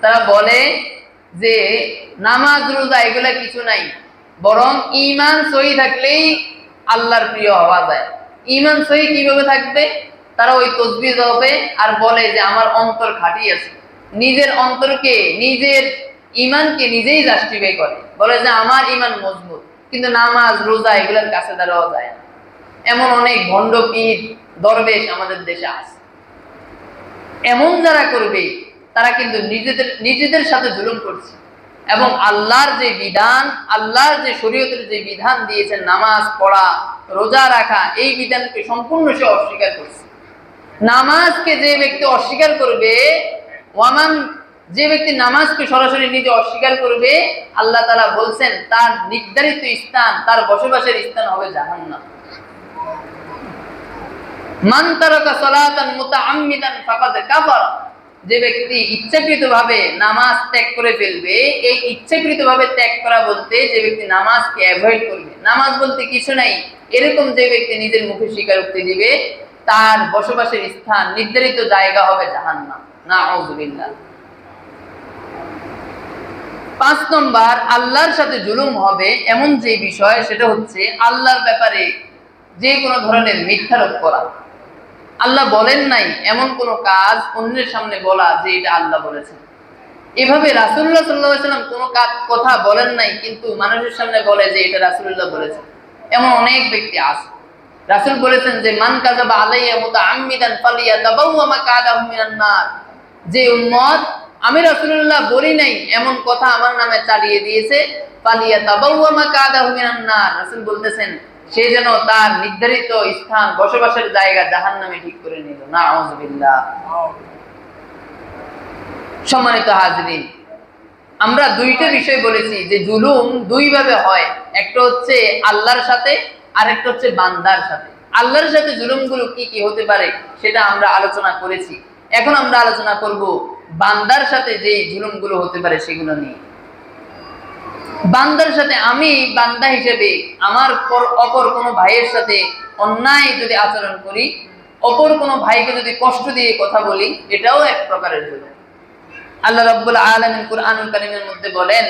তারা বলে যে নামাজ রোজা এগুলা কিছু নাই, বরং ঈমান সহি থাকলেই আল্লাহর প্রিয় হওয়া যায়। ঈমান সহি কিভাবে থাকবে? তারা ওই তাসবিহ হবে আর বলে যে আমার অন্তর খাঁটি আছে। নিজের অন্তরকে, নিজের ঈমানকে নিজেই জাস্টিফাই করে, বলে যে আমার ঈমান মজবুত। কিন্তু নামাজ রোজা এগুলোর কাছে দাঁড়াও যায় না। এমন অনেক ভণ্ড পীর দরবেশ আমাদের দেশে আছে। এমন যারা করবে তারা কিন্তু নিজেদের সাথে জুলুম করছে এবং আল্লাহর যে বিধান, আল্লাহর যে শরীয়তের যে বিধান দিয়েছেন, নামাজ পড়া, রোজা রাখা, এই বিধানকে সম্পূর্ণ সে অস্বীকার করছে। নামাজকে যে ব্যক্তি অস্বীকার করবে, যে ব্যক্তি নামাজকে সরাসরি নিজে অস্বীকার করবে, আল্লাহ তাআলা বলছেন তার নির্ধারিত স্থান, তার বসবাসের স্থান হবে জাহান্নাম। মান তারাকা সালাতান মুতাআম্মিদান ফাকাদ কাফারা, যে ব্যক্তি ইচ্ছাকৃতভাবে নামাজ ত্যাগ করে ফেলবে, এই ইচ্ছাকৃতভাবে ত্যাগ করা বলতে যে ব্যক্তি নামাজকে অ্যাভয়েড করবে, নামাজ বলতে কিছু নাই এরকম যে ব্যক্তি নিজের মুখে স্বীকারোক্তি দিবে, তার বসবাসের স্থান, নির্ধারিত জায়গা হবে জাহান্নাম। নাউযুবিল্লাহ। 5 নম্বর, আল্লাহর সাথে জুলুম হবে এমন যে বিষয়, সেটা হচ্ছে আল্লাহর ব্যাপারে যে কোনো ধরনের মিথ্যারোপ করা। আল্লাহ বলেন নাই এমন কোন কাজ অন্যের সামনে বলা যে এটা আল্লাহ বলেছেন। এভাবে রাসূলুল্লাহ সাল্লাল্লাহু আলাইহি ওয়াসাল্লাম কোনো কথা বলেন নাই কিন্তু মানুষের সামনে বলে যে এটা রাসূলুল্লাহ বলেছেন। এমন অনেক ব্যক্তি আছে। রাসূল বলেছেন যে মান কাযাবা আলাইয়া মুতাআম্মিদান ফালিয়াতাবাওয়া মাকাদাহু মিনান নার, যে উম্মত আমি রাসূলুল্লাহ বলি নাই এমন কথা আমার নামে চালিয়ে দিয়েছে, ফালিয়াতাবাওয়া মাকাদাহু মিনান নার, রাসূল বলতেছেন সে যেন তার নির্ধারিত স্থান, বসবাসের জায়গা জাহান্নামে ঠিক করে নিল। নাউযুবিল্লাহ। সম্মানিত হাজরিন, আমরা দুইটা বিষয় বলেছি যে জুলুম দুই ভাবে হয়, একটা হচ্ছে আল্লাহর সাথে আর একটা হচ্ছে বান্দার সাথে। আল্লাহর সাথে জুলুমগুলো কি কি হতে পারে সেটা আমরা আলোচনা করেছি। এখন আমরা আলোচনা করব বান্দার সাথে যে জুলুমগুলো হতে পারে সেগুলো নিয়ে। বান্দার সাথে, আমি বান্দা হিসেবে আমার অপর কোনো ভাইয়ের সাথে অন্যায় যদি আচরণ করি, অপর কোনো ভাইকে যদি কষ্ট দিয়ে কথা বলি, এটাও এক প্রকারের জুলুম। আল্লাহ রাব্বুল আলামিন কুরআনুল কারীমের মধ্যে বলেন,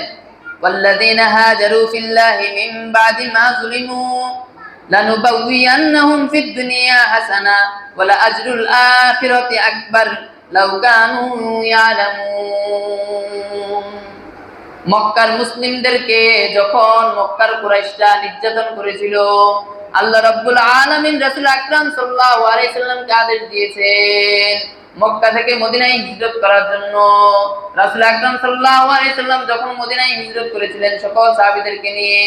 ওয়াল্লাযীনা হাজারু ফিল্লাহি মিন বাদি মা যুলিমু লানুবাউইয়ান্নাহুম ফিদ দুনিয়া হাসানা ওয়া লা আজরুল আখিরাতি আকবার লাউ কানু ইয়ালামুন। মক্কার মুসলিমদেরকে যখন মক্কার কুরাইশরা নির্যাতন করেছিল, আল্লাহ রাব্বুল আলামিন রাসূল আকরাম সাল্লাল্লাহু আলাইহি সাল্লামকে আদেশ দিয়েছেন মক্কা থেকে মদিনায় হিজরত করার জন্য। রাসূল আকরাম সাল্লাল্লাহু আলাইহি সাল্লাম যখন মদিনায় হিজরত করেছিলেন সকল সাহাবীদেরকে নিয়ে,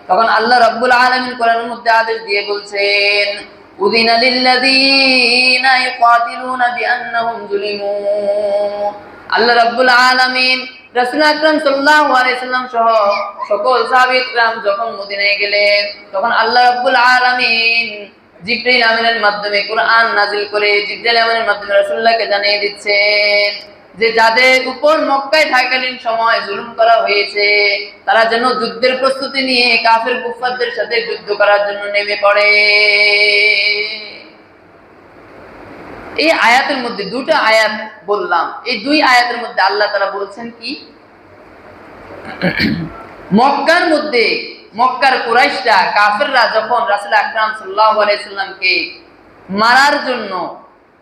তখন আল্লাহ রাব্বুল আলামিন কোরআনের মধ্যে আদেশ দিয়ে বলছেন, উযিনা লিল্লাযীনা ইউকাতিলুনা বিআন্নাহুম যুলিমু। আল্লাহ রাব্বুল আলামিন রাসূল আকরাম সাল্লাল্লাহু আলাইহি সাল্লাম সহ সকল সাহাবী کرام যখন মদিনায় গেলেন, তখন আল্লাহ রাব্বুল আলামিন জিবরাইল আমিনের মাধ্যমে কুরআন নাযিল করে জিবরাইল আমিনের মাধ্যমে রাসূলুল্লাহকে জানিয়ে দিচ্ছেন যে যাদের উপর মক্কায় থাকাকালীন সময় জুলুম করা হয়েছে, তারা যেন যুদ্ধের প্রস্তুতি নিয়ে কাফের কুফফারদের সাথে যুদ্ধ করার জন্য নেমে পড়ে। এই আয়াতের মধ্যে দুটো আয়াত বললাম, এই দুই আয়াতের মধ্যে আল্লাহ তাআলা বলছেন কি, মক্কার মধ্যে মক্কার কুরাইশরা, কাফেররা যখন রাসূল আকরাম সাল্লাল্লাহু আলাইহি সাল্লামকে মারার জন্য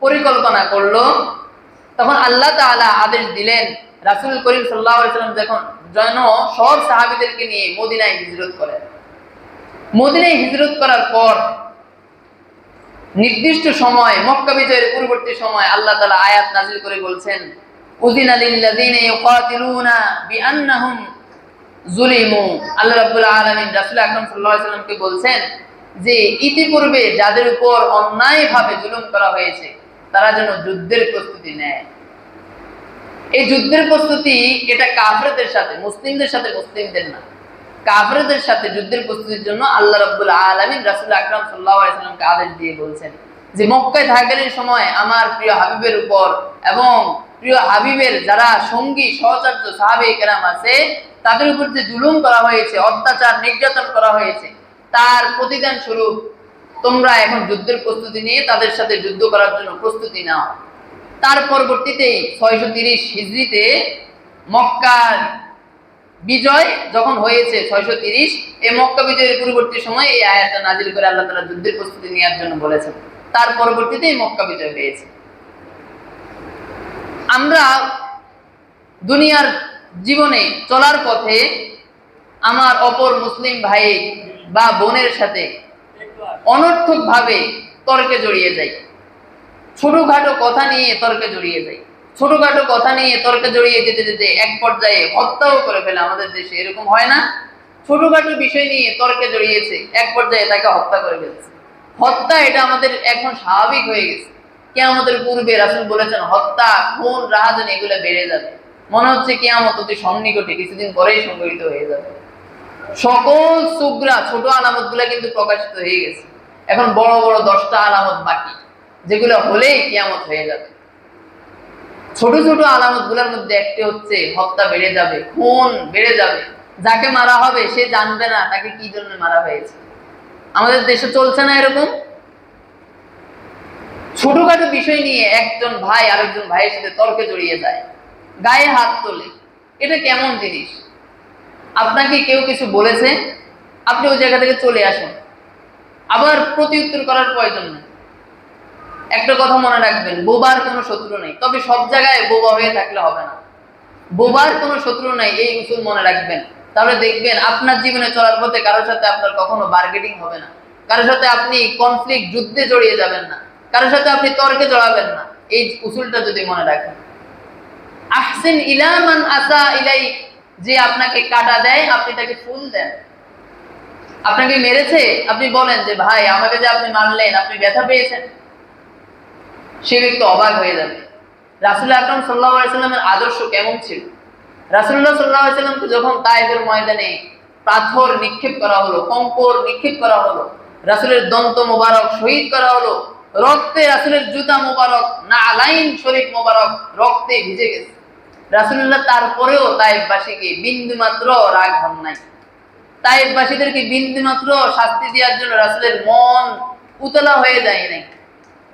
পরিকল্পনা করলো, তখন আল্লাহ তাআলা আদেশ দিলেন রাসূল করিম সাল্লাল্লাহু আলাইহি সাল্লাম যেন সব সাহাবীদেরকে নিয়ে মদিনায় হিজরত করেন। মদিনায় হিজরত করার পর নির্দিষ্ট সময়, মক্কা বিজয়ের পূর্ববর্তী সময় আল্লাহ তাআলা আয়াত নাযিল করে বলছেন, উযিনা লিল্লাযীনা ইউকাতিলুনা বিআন্নাহুম যুলিমু। আল্লাহ রাব্বুল আলামিন রাসূল আকরাম সাল্লাল্লাহু আলাইহি সাল্লামকে বলছেন যে ইতিপূর্বে যাদের উপর অন্যায়ভাবে জুলুম করা হয়েছে তারা যেন যুদ্ধের প্রস্তুতি নেয়। এই যুদ্ধের প্রস্তুতি এটা কাফেরদের সাথে, মুসলিমদের সাথে মুসলিমদের না, কাফেরদের সাথে যুদ্ধের প্রস্তুতির জন্য আল্লাহ রাব্বুল আলামিন রাসূল আকরাম সাল্লাল্লাহু আলাইহি সাল্লামকে আদেশ দিয়ে বলছেন যে মক্কায় থাকাকালীন সময় আমার প্রিয় হাবিবের উপর এবং প্রিয় হাবিবের যারা সঙ্গী সহচর্য সাহাবায়ে কেরাম আছে তাদের উপর যে জুলুম করা হয়েছে, অত্যাচার নির্যাতন করা হয়েছে, তার প্রতিদান স্বরূপ তোমরা এখন যুদ্ধের প্রস্তুতি নিয়ে তাদের সাথে যুদ্ধ করার জন্য প্রস্তুতি নাও। তার পরবর্তীতে 630 হিজরিতে মক্কার বিজয় যখন হয়েছে 630, এই মক্কা বিজয়ের পূর্ববর্তী সময় এই আয়াতটা নাজিল করে আল্লাহ তাআলা যুদ্ধের প্রস্তুতি নেওয়ার জন্য বলেছেন। তার পরবর্তীতে এই মক্কা বিজয় হয়েছে। আমরা দুনিয়ার জীবনে চলার পথে আমার অপর মুসলিম ভাই বা বোনের সাথে অনর্থকভাবে তর্কে জড়িয়ে যাই, ছোটখাটো কথা নিয়ে তর্কে জড়িয়ে যাই, ছোটখাটো কথা নিয়ে তর্কে জড়িয়ে যেতে যেতে এক পর্যায়ে হত্যাও করে ফেলে। আমাদের দেশে এরকম হয় না? ছোটখাটো বিষয় নিয়ে তর্কে জড়িয়েছে, এক পর্যায়ে তাকে হত্যা করে ফেলছে। হত্যা এটা আমাদের এখন স্বাভাবিক হয়ে গেছে। কিয়ামতের পূর্বে রাসূল বলেছেন হত্যা, খুন, রাহাজানি এগুলো বেড়ে যাবে। মনে হচ্ছে কিয়ামত অতি সন্নিকটে, কিছুদিন পরেই সংঘটিত হয়ে যাবে। সকল সুগরা ছোট আলামত গুলা কিন্তু প্রকাশিত হয়ে গেছে। এখন বড় বড় 10টা আলামত বাকি, যেগুলো হলেই কিয়ামত হয়ে যাবে। ছোট ছোট আলামত গুলার মধ্যে একটি হচ্ছে হত্যা বেড়ে যাবে, খুন বেড়ে যাবে। যাকে মারা হবে সে জানবে না তাকে কি জন্য মারা হয়েছে। আমাদের দেশে চলছে না এরকম? ছোটখাটো বিষয় নিয়ে একজন ভাই আরেকজন ভাইয়ের সাথে তর্কে জড়িয়ে যায়, গায়ে হাত তোলে। এটা কেমন জিনিস? আপনাকে কেউ কিছু বলেছে, আপনি ওই জায়গা থেকে চলে আসেন, আবার প্রতি উত্তর করার প্রয়োজন নেই। একটা কথা মনে রাখবেন, বোবার কোনো শত্রু নেই। তবে সব জায়গায় বোবা হয়ে থাকলে হবে না। বোবার কোনো শত্রু নাই, এই উসুল মনে রাখবেন। তাহলে দেখবেন আপনার জীবনে চলার পথে কারোর সাথে আপনার কখনো বার্গেটিং হবে না, কারোর সাথে আপনি কনফ্লিক্ট, যুদ্ধে জড়িয়ে যাবেন না, কারোর সাথে আপনি তর্কে জড়াবেন না। এই উসুলটা যদি মনে রাখেন, আহসিন ইলা মান আসা ইলাই, যে আপনাকে কাটা দেয় আপনি তাকে ফুল দেন। আপনাকে মেরেছে, আপনি বলেন যে ভাই আমাকে যে আপনি মারলেন, আপনি ব্যথা পেয়েছেন। সে ব্যক্তি অবাক হয়ে যাবে। রাসূল আকরাম সাল্লাল্লাহু আলাইহি সাল্লামের আদর্শ কেমন ছিল? রাসূলুল্লাহ সাল্লাল্লাহু আলাইহি সাল্লামকে যখন তায়েফের ময়দানে পাথর নিক্ষেপ করা হলো, কঙ্কর নিক্ষেপ করা হলো, রাসূলের দন্ত মোবারক শহীদ করা হলো, রক্তে রাসূলের জুতা মোবারক, না আলাইন শরীফ মোবারক রক্তে ভিজে গেছে। রাসূলুল্লাহ তারপরেও তায়েফবাসীকে বিন্দুমাত্র রাগ হন নাই। তায়েফবাসীদেরকে বিন্দুমাত্র শাস্তি দেওয়ার জন্য রাসূলের মন উতলা হয়ে যায় নাই।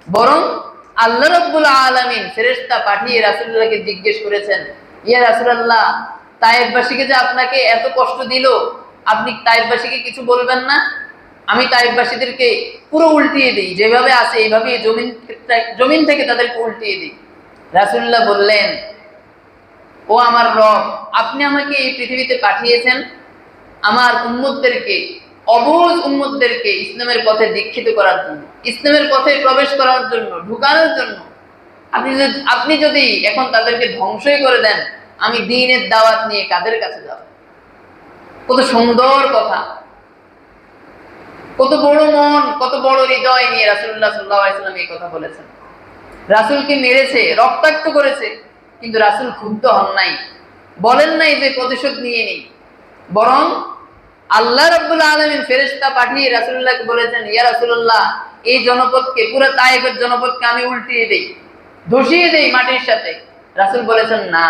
বরং আল্লাহ রাব্বুল আলামিন ফেরেশতা পাঠিয়ে রাসূলুল্লাহকে জিজ্ঞেস করেছেন, ইয়া রাসূলুল্লাহ, তায়েফবাসীকে যে আপনাকে এত কষ্ট দিল, আপনি তায়েফবাসীকে কিছু বলবেন না? আমি তায়েফবাসীদেরকে পুরো উল্টিয়ে দিই, যেভাবে আছে এইভাবে জমিন থেকে তাদেরকে উল্টিয়ে দিই। রাসূলুল্লাহ বললেন, ও আমার রব, আপনি আমাকে এই পৃথিবীতে পাঠিয়েছেন আমার উম্মতদেরকে, অবুঝ উম্মতদেরকে ইসলামের পথে দীক্ষিত করার জন্য, ইসলামের পথে প্রবেশ করার জন্য, ঢুকানোর জন্য। আপনি যদি এখন তাদেরকে ধ্বংসই করে দেন, আমি দ্বীনের দাওয়াত নিয়ে কাদের কাছে যাব? কত সুন্দর কথা, কত বড় মন, কত বড় হৃদয় নিয়ে রাসূলুল্লাহ সাল্লাল্লাহু আলাইহি ওয়াসাল্লাম এই কথা বলেছেন। রাসূলকে মেরেছে, রক্তাক্ত করেছে, কিন্তু রাসূল ক্ষুব্ধ হন নাই, বলেন নাই যে প্রতিশোধ নিয়ে নিই। বরং আল্লাহ রাব্বুল আলামিন ফেরেশতা পাঠিয়ে রাসূলুল্লাহকে বলেছেন, ইয়া রাসূলুল্লাহ, এই জনপদকে, পুরো তায়েফের জনপদকে আমি উল্টিয়ে দেই, ধসিয়ে দেই মাটির সাথে। রাসূল বলেছেন না।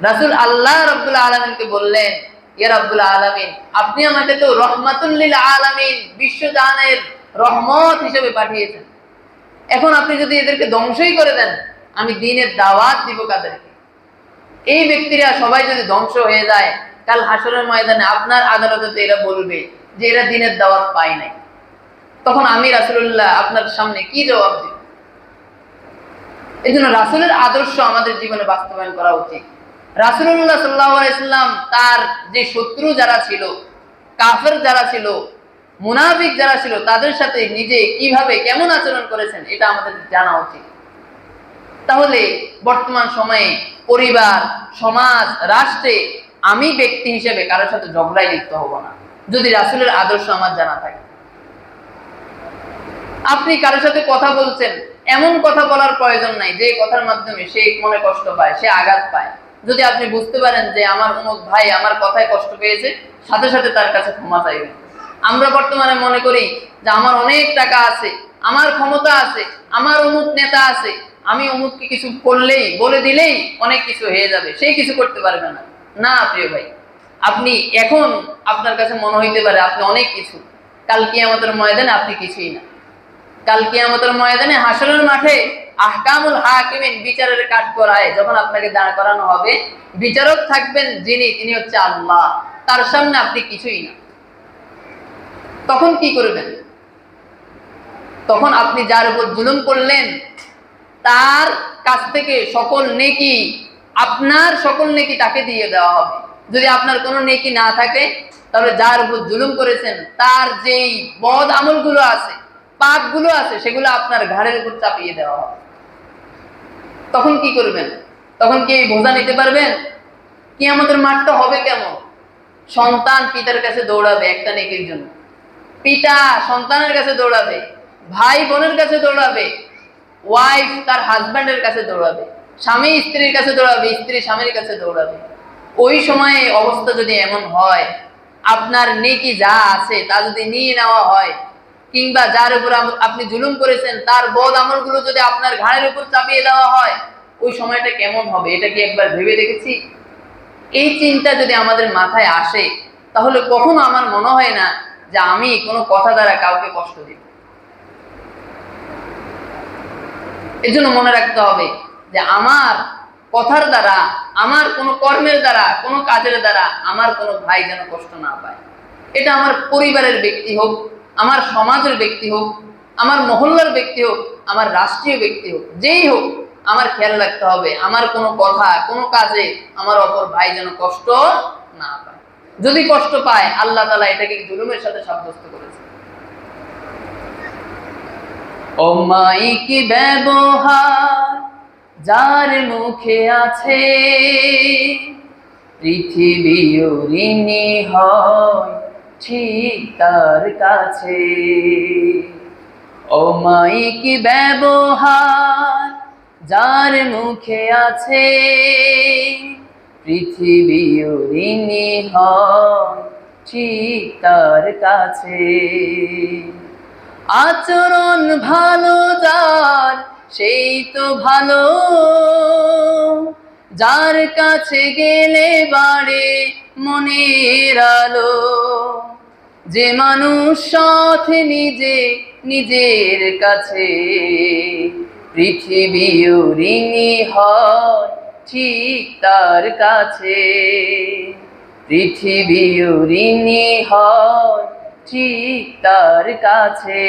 রাসূল আল্লাহ রাব্বুল আলামিনকে বললেন, ইয়া রাব্বুল আলামিন, আপনি আমাকে তো রহমাতুল লিল আলামিন, বিশ্বজাহানের রহমত হিসেবে পাঠিয়েছেন। এখন আপনি যদি এদেরকে ধ্বংসই করে দেন, আমি দ্বীনের দাওয়াত দিব কাদেরকে? এই ব্যক্তিরা সবাই যদি ধ্বংস হয়ে যায়, কাল হাসরের ময়দানে আপনার আদালতে এরা বলবে যে এরা দ্বীনের দাওয়াত পায় নাই। তখন আমি রাসূলুল্লাহ আপনার সামনে কি জবাব দিব? এই জন্য রাসূলের আদর্শ আমাদের জীবনে বাস্তবায়ন করা উচিত। রাসূলুল্লাহ সাল্লাল্লাহু আলাইহি ওয়াসাল্লাম তার যে শত্রু যারা ছিল, কাফের যারা ছিল, মুনাফিক যারা ছিল, তাদের সাথে নিজে কিভাবে কেমন আচরণ করেছেন এটা আমাদের জানা উচিত। তাহলে বর্তমান সময়ে পরিবার, সমাজ, রাষ্ট্রে আমি ব্যক্তি হিসেবে কারোর সাথে ঝগড়ায় লিপ্ত হব না, যদি রাসূলের আদর্শ আমার জানা থাকে। আপনি কারোর সাথে কথা বলছেন, এমন কথা বলার প্রয়োজন নাই যে কথার মাধ্যমে সে মনে কষ্ট পায়, সে আঘাত পায়। যদি আপনি বুঝতে পারেন যে আমার অমুক ভাই আমার কথায় কষ্ট পেয়েছে, সাথে সাথে তার কাছে ক্ষমা চাইবেন। আমরা বর্তমানে মনে করি যে আমার অনেক টাকা আছে, আমার ক্ষমতা আছে, আমার অমুক নেতা আছে, আমি অমুককে কিছু করলেই, বলে দিলেই অনেক কিছু হয়ে যাবে, সে কিছু করতে পারবে না। না প্রিয় ভাই, আপনি এখন আপনার কাছে মনে হইতে পারে আপনি অনেক কিছু, কাল কিয়ামতের ময়দানে আপনি কিছুই না। কাল কিয়ামতের ময়দানে হাসরের মাঠে আহকামুল হাকিমিন, বিচারের কাঠগড়ায় যখন আপনাকে দাঁড় করানো হবে, বিচারক থাকবেন যিনি, তিনি হচ্ছে আল্লাহ। তার সামনে আপনি কিছুই না। তখন কি করবেন? তখন আপনি যার উপর জুলুম করলেন তার কাছ থেকে সকল নেকি, আপনার সকল নেকি তাকে দিয়ে দেওয়া হবে। যদি আপনার কোনো নেকি না থাকে, তাহলে যার উপর জুলুম করেছেন তার যেই বদ আমলগুলো আছে, পাপগুলো আছে, সেগুলো আপনার ঘাড়ের উপর চাপিয়ে দেওয়া হবে। তখন কি করবেন? তখন কি এই বোঝা নিতে পারবেন? কিয়ামতের মাঠটা হবে কেমন? সন্তান পিতার কাছে দৌড়াবে একটা নেকির জন্য, পিতা সন্তানের কাছে দৌড়াবে, ভাই বোনের কাছে দৌড়াবে, ওয়াইফ তার হাজব্যান্ডের কাছে দৌড়াবে, স্বামী স্ত্রীর কাছে দৌড়াবে, স্ত্রী স্বামীর কাছে দৌড়াবে। ওই সময়ে অবস্থা যদি এমন হয়, আপনার নেকি যা আছে তা যদি নিয়ে নেওয়া হয়, কিংবা যার উপর আপনি জুলুম করেছেন তার বদ আমলগুলো যদি আপনার ঘাড়ের উপর চাপিয়ে দেওয়া হয়, ওই সময়টা কেমন হবে? এটা কি একবার ভেবে দেখেছি? এই চিন্তা যদি আমাদের মাথায় আসে, তাহলে কখনো আমার মনে হয় না যে আমি কোনো কথা দ্বারা কাউকে কষ্ট দিব। এর জন্য মনে রাখতে হবে যে আমার কথার দ্বারা, আমার কোনো কর্মের দ্বারা, কোনো কাজের দ্বারা আমার কোনো ভাই যেন কষ্ট না পায়। এটা আমার পরিবারের ব্যক্তি হোক, আমার সমাজের ব্যক্তি হোক, আমার মহল্লার ব্যক্তি হোক, আমার রাষ্ট্রীয় ব্যক্তি হোক, যেই হোক, আমার খেয়াল রাখতে হবে আমার কোনো কথা, কোনো কাজে আমার অপর ভাই যেন কষ্ট না পায়। যদি কষ্ট পায়, আল্লাহ তাআলা এটাকে জুলুমের সাথে সাব্যস্ত করেছে। অমায়িক ব্যবহার যার মুখে আছে, পৃথিবী ঋণী হয় ঠিক তার কাছে। অমায়িক ব্যবহার যার মুখে আছে, পৃথিবী ঋণী হয় ঠিক তার কাছে। আচরণ ভালো যার, সেই তো ভালো, যার কাছে গেলে বাড়ে মনের আলো। যে মানুষ সৎ নিজের কাছে, পৃথিবী ঋণী হয় ঠিক তার কাছে। পৃথিবী ঋণী হয় ঠিক তার কাছে।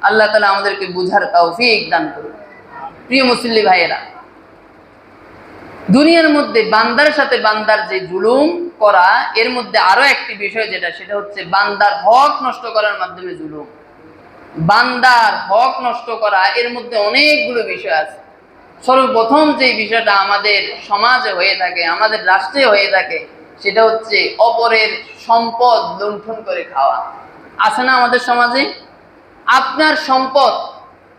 আল্লাহ তাআলা আমাদেরকে বুঝার তৌফিক দান করুন। প্রিয় মুসল্লি ভাইয়েরা, দুনিয়ার মধ্যে বান্দার সাথে বান্দার যে জুলুম করা, এর মধ্যে আরো একটি বিষয় সেটা হচ্ছে বান্দার হক নষ্ট করার মাধ্যমে জুলুম। বান্দার হক নষ্ট করা, এর মধ্যে অনেকগুলো বিষয় আছে। সর্বপ্রথম যে বিষয়টা আমাদের সমাজে হয়ে থাকে, আমাদের রাষ্ট্রে হয়ে থাকে, সেটা হচ্ছে অপরের সম্পদ লুণ্ঠন করে খাওয়া। আছে না আমাদের সমাজে? আপনার সম্পদ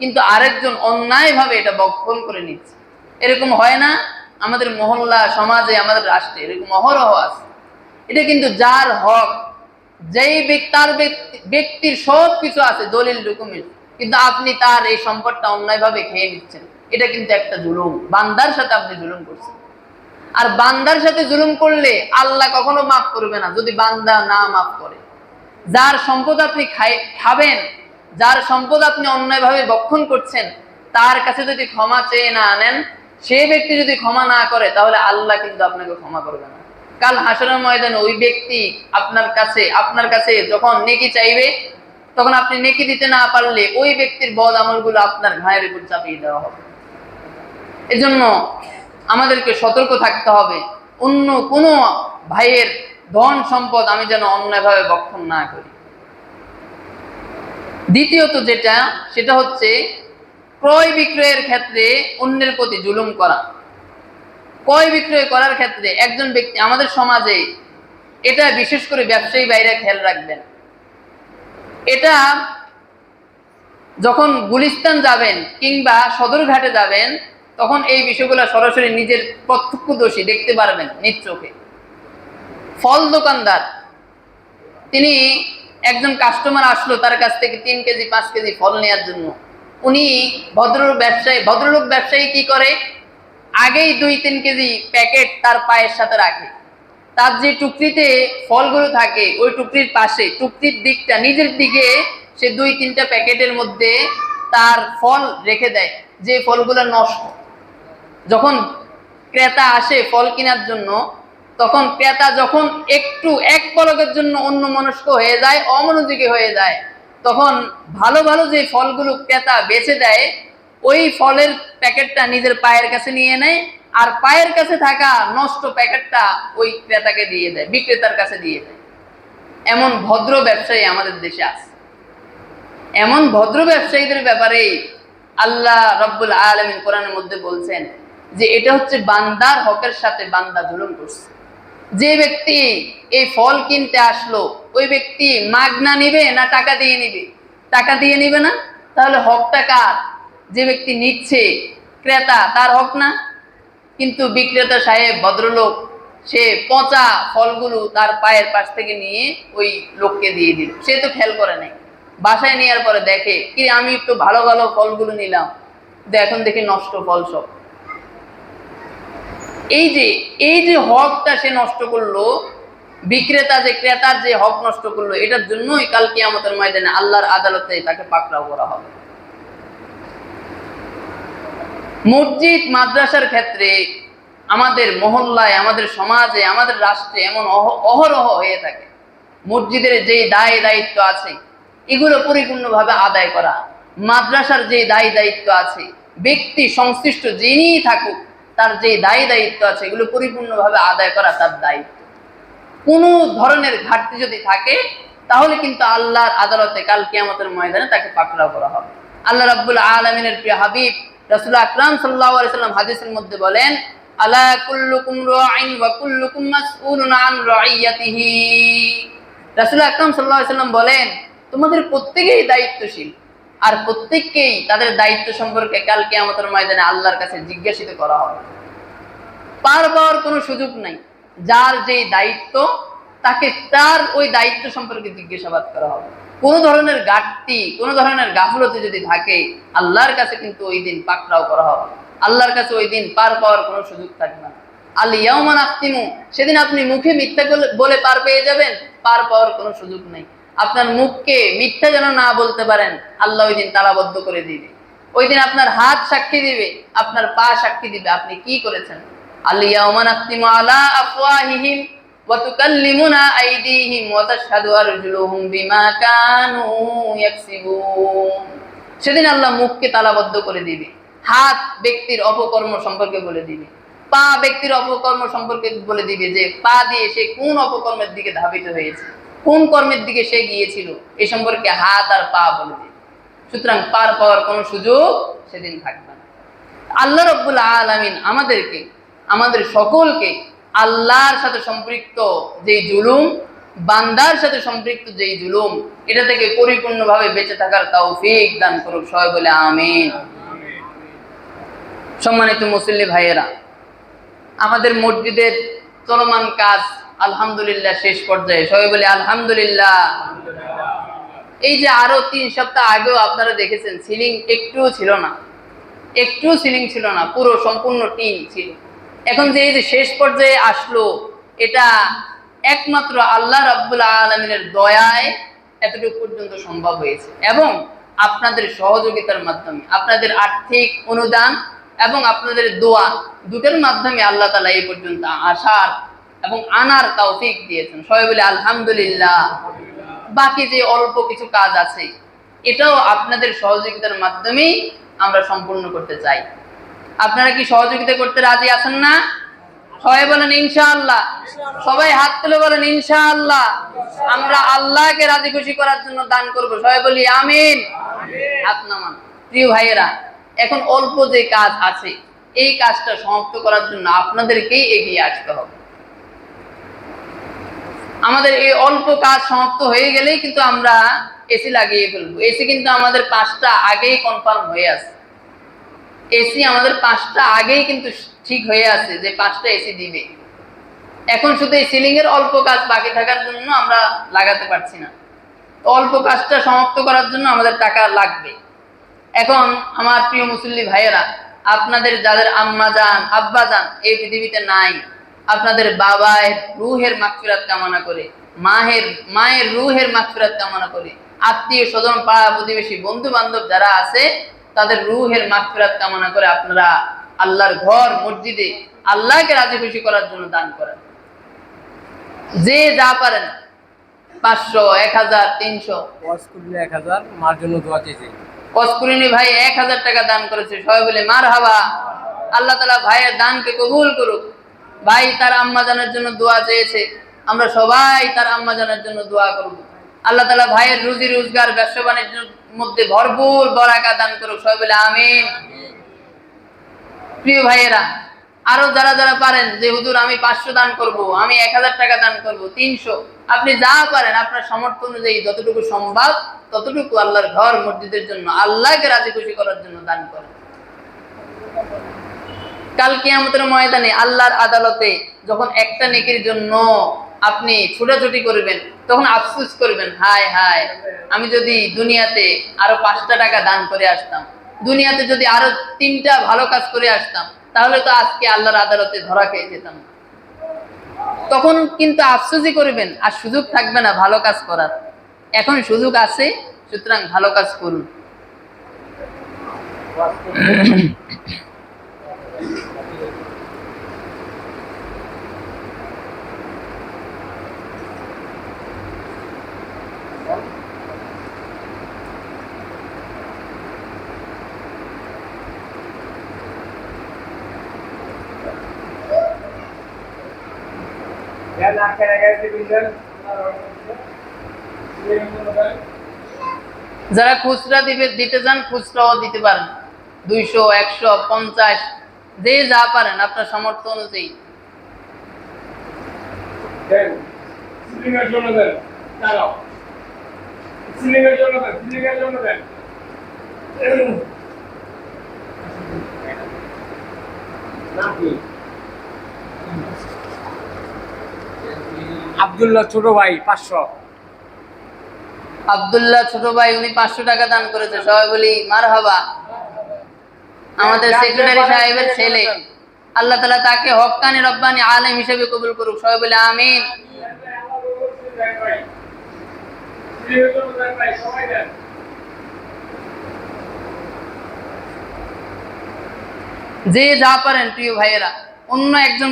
কিন্তু আরেকজন অন্যায়ভাবে এটা বক্ষণ করে নিচ্ছে। এরকম হয় না? আমাদের মহল্লা, সমাজে, আমাদের রাষ্ট্রে এরকম অহরহ আছে। এটা কিন্তু যার হক, যেই তার ব্যক্তির সব কিছু আছে, দলিল ডকুমেন্ট, কিন্তু আপনি তার এই সম্পদটা অন্যায়ভাবে খেয়ে নিচ্ছেন। এটা কিন্তু একটা জুলুম। বান্দার সাথে আপনি জুলুম করছেন। আর বান্দার সাথে জুলুম করলে আল্লাহ কখনো মাফ করবে না যদি বান্দা না মাফ করে। যার সম্পদ আপনি খাবেন, যার সম্পদ আপনি অন্যায়ভাবে ভক্ষণ করছেন, তার কাছে যদি ক্ষমা চেয়ে না আনেন, সে ব্যক্তি যদি ক্ষমা না করে, তাহলে আল্লাহ কিন্তু আপনাকে ক্ষমা করবে না। কাল হাসরের ময়দানে ওই ব্যক্তি আপনার কাছে যখন নেকি চাইবে, তখন আপনি নেকি দিতে না পারলে ওই ব্যক্তির বদ আমলগুলো আপনার ঘায়ের উপর চাপিয়ে দেওয়া হবে। এজন্য আমাদেরকে সতর্ক থাকতে হবে, অন্য কোনো ভাইয়ের ধন সম্পদ আমি যেন অন্যায়ভাবে ভক্ষণ না করি। দ্বিতীয়ত সেটা হচ্ছে ক্রয় বিক্রয়ের ক্ষেত্রে অন্যের প্রতি জুলুম করা। ক্রয় বিক্রয় করার ক্ষেত্রে একজন ব্যক্তি, আমাদের সমাজে এটা বিশেষ করে ব্যবসায়ী ভাইরা খেয়াল রাখবেন, এটা যখন গুলিস্তান যাবেন কিংবা সদরঘাটে যাবেন, তখন এই বিষয়গুলো সরাসরি নিজের প্রত্যক্ষদর্শী দেখতে পারবেন নিজ চোখে। ফল দোকানদার, তিনি একজন কাস্টমার আসলো তার কাছ থেকে 3 কেজি 5 কেজি ফল নেওয়ার জন্য। উনি ভদ্রলোক ব্যবসায়ী কি করে, আগেই 2-3 কেজি প্যাকেট তার পায়ের সাথে রাখে। তার যে টুকরিতে ফলগুলো থাকে, ওই টুকরির পাশে, টুকরির দিকটা নিজের দিকে, সে 2-3টা প্যাকেটের মধ্যে তার ফল রেখে দেয়, যে ফলগুলো নষ্ট। যখন ক্রেতা আসে ফল কেনার জন্য, তখন ক্রেতা যখন একটু এক পলকের জন্য অন্যমনস্ক হয়ে যায়, অমনোযোগী হয়ে যায়, তখন ভালো ভালো যে ফলগুলো ক্রেতা বেচে দেয়, ওই ফলের প্যাকেটটা নিজের পায়ের কাছে নিয়ে নেয়, আর পায়ের কাছে থাকা নষ্ট প্যাকেটটা ওই ক্রেতাকে দিয়ে দেয়, বিক্রেতার কাছে দিয়ে দেয়। এমন ভদ্র ব্যবসায়ী আমাদের দেশে আছে। এমন ভদ্র ব্যবসায়ীদের ব্যাপারে আল্লাহ রাব্বুল আলামিন কোরআনের মধ্যে বলছেন যে এটা হচ্ছে বান্দার হকের সাথে বান্দা জুলুম করছে। যে ব্যক্তি এই ফল কিনতে আসলো, ওই ব্যক্তি মাগনা নিবে না টাকা দিয়ে নিবে? টাকা দিয়ে নিবে না, তাহলে হকটা কার? যে ব্যক্তি নিচ্ছে, ক্রেতা, তার হক না? কিন্তু বিক্রেতা সাহেব, ভদ্রলোক, সে পচা ফলগুলো তার পায়ের পাশ থেকে নিয়ে ওই লোককে দিয়ে দিল। সে তো খেয়াল করে নাই। বাসায় নেওয়ার পরে দেখে কি আমি একটু ভালো ভালো ফলগুলো নিলাম, এখন দেখি নষ্ট ফল সব। এই যে হকটা সে নষ্ট করলো, বিক্রেতা যে ক্রেতার যে হক নষ্ট করলো, এটার জন্যই কাল কিয়ামতের ময়দানে আল্লাহর আদালতে তাকে পাকড়াও করা হবে। মসজিদ মাদ্রাসার ক্ষেত্রে আমাদের মহল্লায়, আমাদের সমাজে, আমাদের রাষ্ট্রে এমন অহরহ হয়ে থাকে। মসজিদের যে দায় দায়িত্ব আছে এগুলো পরিপূর্ণভাবে আদায় করা, মাদ্রাসার যে দায় দায়িত্ব আছে, ব্যক্তি সংশ্লিষ্ট যিনি থাকুক তার যে দায় দায়িত্ব আছে এগুলো পরিপূর্ণভাবে আদায় করা তার দায়িত্ব। কোনো ধরনের ঘাটতি যদি থাকে তাহলে কিন্তু আল্লাহর আদালতে কাল কিয়ামতের ময়দানে তাকে পাকড়াও করা হবে। আল্লাহ রাব্বুল আলামিনের প্রিয় হাবিব রাসূল আকরাম সাল্লাল্লাহু আলাইহি সাল্লাম হাদিসের মধ্যে বলেন, আলা কুল্লুকুম রাঈন ওয়া কুল্লুকুম মাসউলুন আন রাইয়াতিহি। রাসূল আকরাম সাল্লাল্লাহু আলাইহি সাল্লাম বলেন, তোমাদের প্রত্যেকেই দায়িত্বশীল, আর প্রত্যেককেই তাদের দায়িত্ব সম্পর্কে কাল কিয়ামতের ময়দানে আল্লাহর কাছে জিজ্ঞাসিত করা হবে। পার পাওয়ার কোনো সুযোগ নাই। যার যে দায়িত্ব, তাকে তার ওই দায়িত্ব সম্পর্কে জিজ্ঞাসাবাদ করা হবে। কোনো ধরনের ঘাটতি, কোনো ধরনের গাফলতি যদি থাকে, আল্লাহর কাছে কিন্তু ওই দিন পাকড়াও করা হবে। আল্লাহর কাছে ওই দিন পার পাওয়ার কোনো সুযোগ থাকবে না। আল ইয়াউমা নাখতিমু, সেদিন আপনি মুখে মিথ্যা বলে পার পেয়ে যাবেন, পার পাওয়ার কোনো সুযোগ নেই। আপনার মুখকে মিথ্যা যেন না বলতে পারেন, আল্লাহ ওই দিন তালাবদ্ধ করে দিবে। ওই দিন আপনার হাত সাক্ষী দিবে, আপনার পা সাক্ষী দিবে আপনি কি করেছেন। আল ইয়াউমা নাখতিমু আলা আফওয়াহিহিম ওয়া তুকাল্লিমুনা আইদিহিম ওয়া তাশহাদু আরজুলুহুম বিমা কানু ইয়াকসিবুন। সেদিন আল্লাহ মুখকে তালাবদ্ধ করে দিবে, হাত ব্যক্তির অপকর্ম সম্পর্কে বলে দিবে, পা ব্যক্তির অপকর্ম সম্পর্কে বলে দিবে যে পা দিয়ে সে কোন অপকর্মের দিকে ধাবিত হয়েছে, কোন কর্মের দিকে সে গিয়েছিল, এই সম্পর্কে হাত আর পা বলে দিবে। সুতরাং পার পাওয়ার কোনো সুযোগ সেদিন থাকবে না। আল্লাহ রাব্বুল আলামিন আমাদেরকে, আমাদের সকলকে আল্লাহর সাথে সম্পৃক্ত যেই জুলুম, বান্দার সাথে সম্পৃক্ত যেই জুলুম, এটা থেকে পরিপূর্ণভাবে বেঁচে থাকার তৌফিক দান করুক। সবাই বলে আমিন। সম্মানিত মুসল্লি ভাইয়েরা, আমাদের মসজিদের চলমান কাজ আলহামদুলিল্লাহ শেষ পর্যায়ে। সবাই বলে আলহামদুলিল্লাহ। এই যে আরো 3 সপ্তাহ আগেও আপনারা দেখেছেন সিলিং একটুও ছিল না, একটুও সিলিং ছিল না, পুরো সম্পূর্ণ টিন ছিল। এখন যে এই যে শেষ পর্যায়ে আসলো, এটা একমাত্র আল্লাহ রাব্বুল আলামিনের দয়ায় এতটুকু পর্যন্ত সম্ভব হয়েছে, এবং আপনাদের সহযোগিতার মাধ্যমে, আপনাদের আর্থিক অনুদান এবং আপনাদের দোয়া, দুটোর মাধ্যমে আল্লাহ তাআলা এই পর্যন্ত আসার এবং আনার তৌফিক দিয়েছেন। সবাই বলে আলহামদুলিল্লাহ। বাকি যে অল্প কিছু কাজ আছে, এটাও আপনাদের সহযোগিতার মাধ্যমেই আমরা সম্পূর্ণ করতে চাই। আপনারা কি সহযোগিতা করতে রাজি আছেন না? সবাই বলেন ইনশাআল্লাহ। সবাই হাত তুলে বলেন ইনশাআল্লাহ। আমরা আল্লাহকে রাজি খুশি করার জন্য দান করব। সবাই বলি আমিন। হাত নামান। প্রিয় ভাইয়েরা, এখন অল্প যে কাজ আছে, এই কাজটা সমাপ্ত করার জন্য আপনাদেরকেই এগিয়ে আসতে হবে। আমাদের এই অল্প কাজ সমাপ্ত হয়ে গেলেই কিন্তু আমরা এসি লাগিয়ে ফেলবো। এসি কিন্তু আমাদের 5টা আগেই কনফার্ম হয়ে আছে। এসি আমাদের 5টা আগেই কিন্তু ঠিক হয়ে আছে যে 5টা এসি দিবে। এখন শুধু এই সিলিং এর অল্প কাজ বাকি থাকার জন্য আমরা লাগাতে পারছি না। তো অল্প কাজটা সমাপ্ত করার জন্য আমাদের টাকা লাগবে। এখন আমার প্রিয় মুসল্লি ভাইয়েরা, আপনাদের যাদের আম্মা জান, আব্বা জান এই পৃথিবীতে নাই, আপনাদের বাবার রূহের মাগফিরাত কামনা করে, মায়ের রূহের মাগফিরাত কামনা করে আত্মীয় স্বজন, পাড়া প্রতিবেশী, বন্ধু বান্ধব যারা আছে তাদের রূহের মাগফিরাত কামনা করে আপনারা আল্লাহর ঘর মসজিদে আল্লাহকে রাজি খুশি করার জন্য দান করেন। যে যা পারেন, 500, 1000, 300। ওয়াসকুলিনে 1000, মার জন্য দোয়া চেয়েছে। কসকরিনী ভাই 1000 টাকা দান করেছে, সবাই বলে মারহাবা। আল্লাহ তাআলা ভাইয়ের দানকে কবুল করুক। ভাই তার আম্মা জানের জন্য দোয়া চেয়েছে, আমরা সবাই তার আম্মা জানের জন্য দোয়া করব। আল্লাহ তাআলা ভাইয়ের রুজি রোজগার, ব্যবসা বাণিজ্যের মধ্যে ভরপুর বরাকা দান করুক, সবাই বলে আমিন। প্রিয় ভাইয়েরা, আরো যারা যারা পারেন যে হুজুর আমি 500 দান করব, আমি 1000 টাকা দান করব, 300, আপনি যা পারেন আপনার সামর্থ্য অনুযায়ী যতটুকু সম্ভব ততটুকু আল্লাহর ঘর মসজিদের জন্য, আল্লাহকে রাজি খুশি করার জন্য দান করেন। কাল কিয়ামতের ময়দানে আল্লাহর আদালতে যখন একটা নেকির জন্য আপনি ছোটাছুটি করবেন, তখন আফসোস করবেন, হায় হায় আমি যদি দুনিয়াতে আরো 5টা টাকা দান করে আসতাম, দুনিয়াতে যদি আরো 3টা ভালো কাজ করে আসতাম, তাহলে তো আজকে আল্লাহর আদালতে ধরা খেয়ে যেতাম। তখন কিন্তু আফসোসই করবেন, আর সুযোগ থাকবে না ভালো কাজ করার। এখন সুযোগ আছে, সুতরাং ভালো কাজ করুন। যারা খুচরা দিতে চান খুচরাও দিতে পারেন, 200, 100, 50, যে যা পারেন আপনার সামর্থ্য অনুযায়ী। আব্দুল্লাহ ছোট ভাই 500। আব্দুল্লাহ ছোট ভাই উনি 500 টাকা দান করেছে, সবাই বলি মারহাবা। আমাদের সেক্রেটারি সাহেবের ছেলে, আল্লাহ তাআলা তাকে হক্কানি রব্বানি আলেম হিসেবে কবুল করুক, সবাই বলে আমিন। যে যা পারেন প্রিয় ভাইয়েরা, অন্য একজন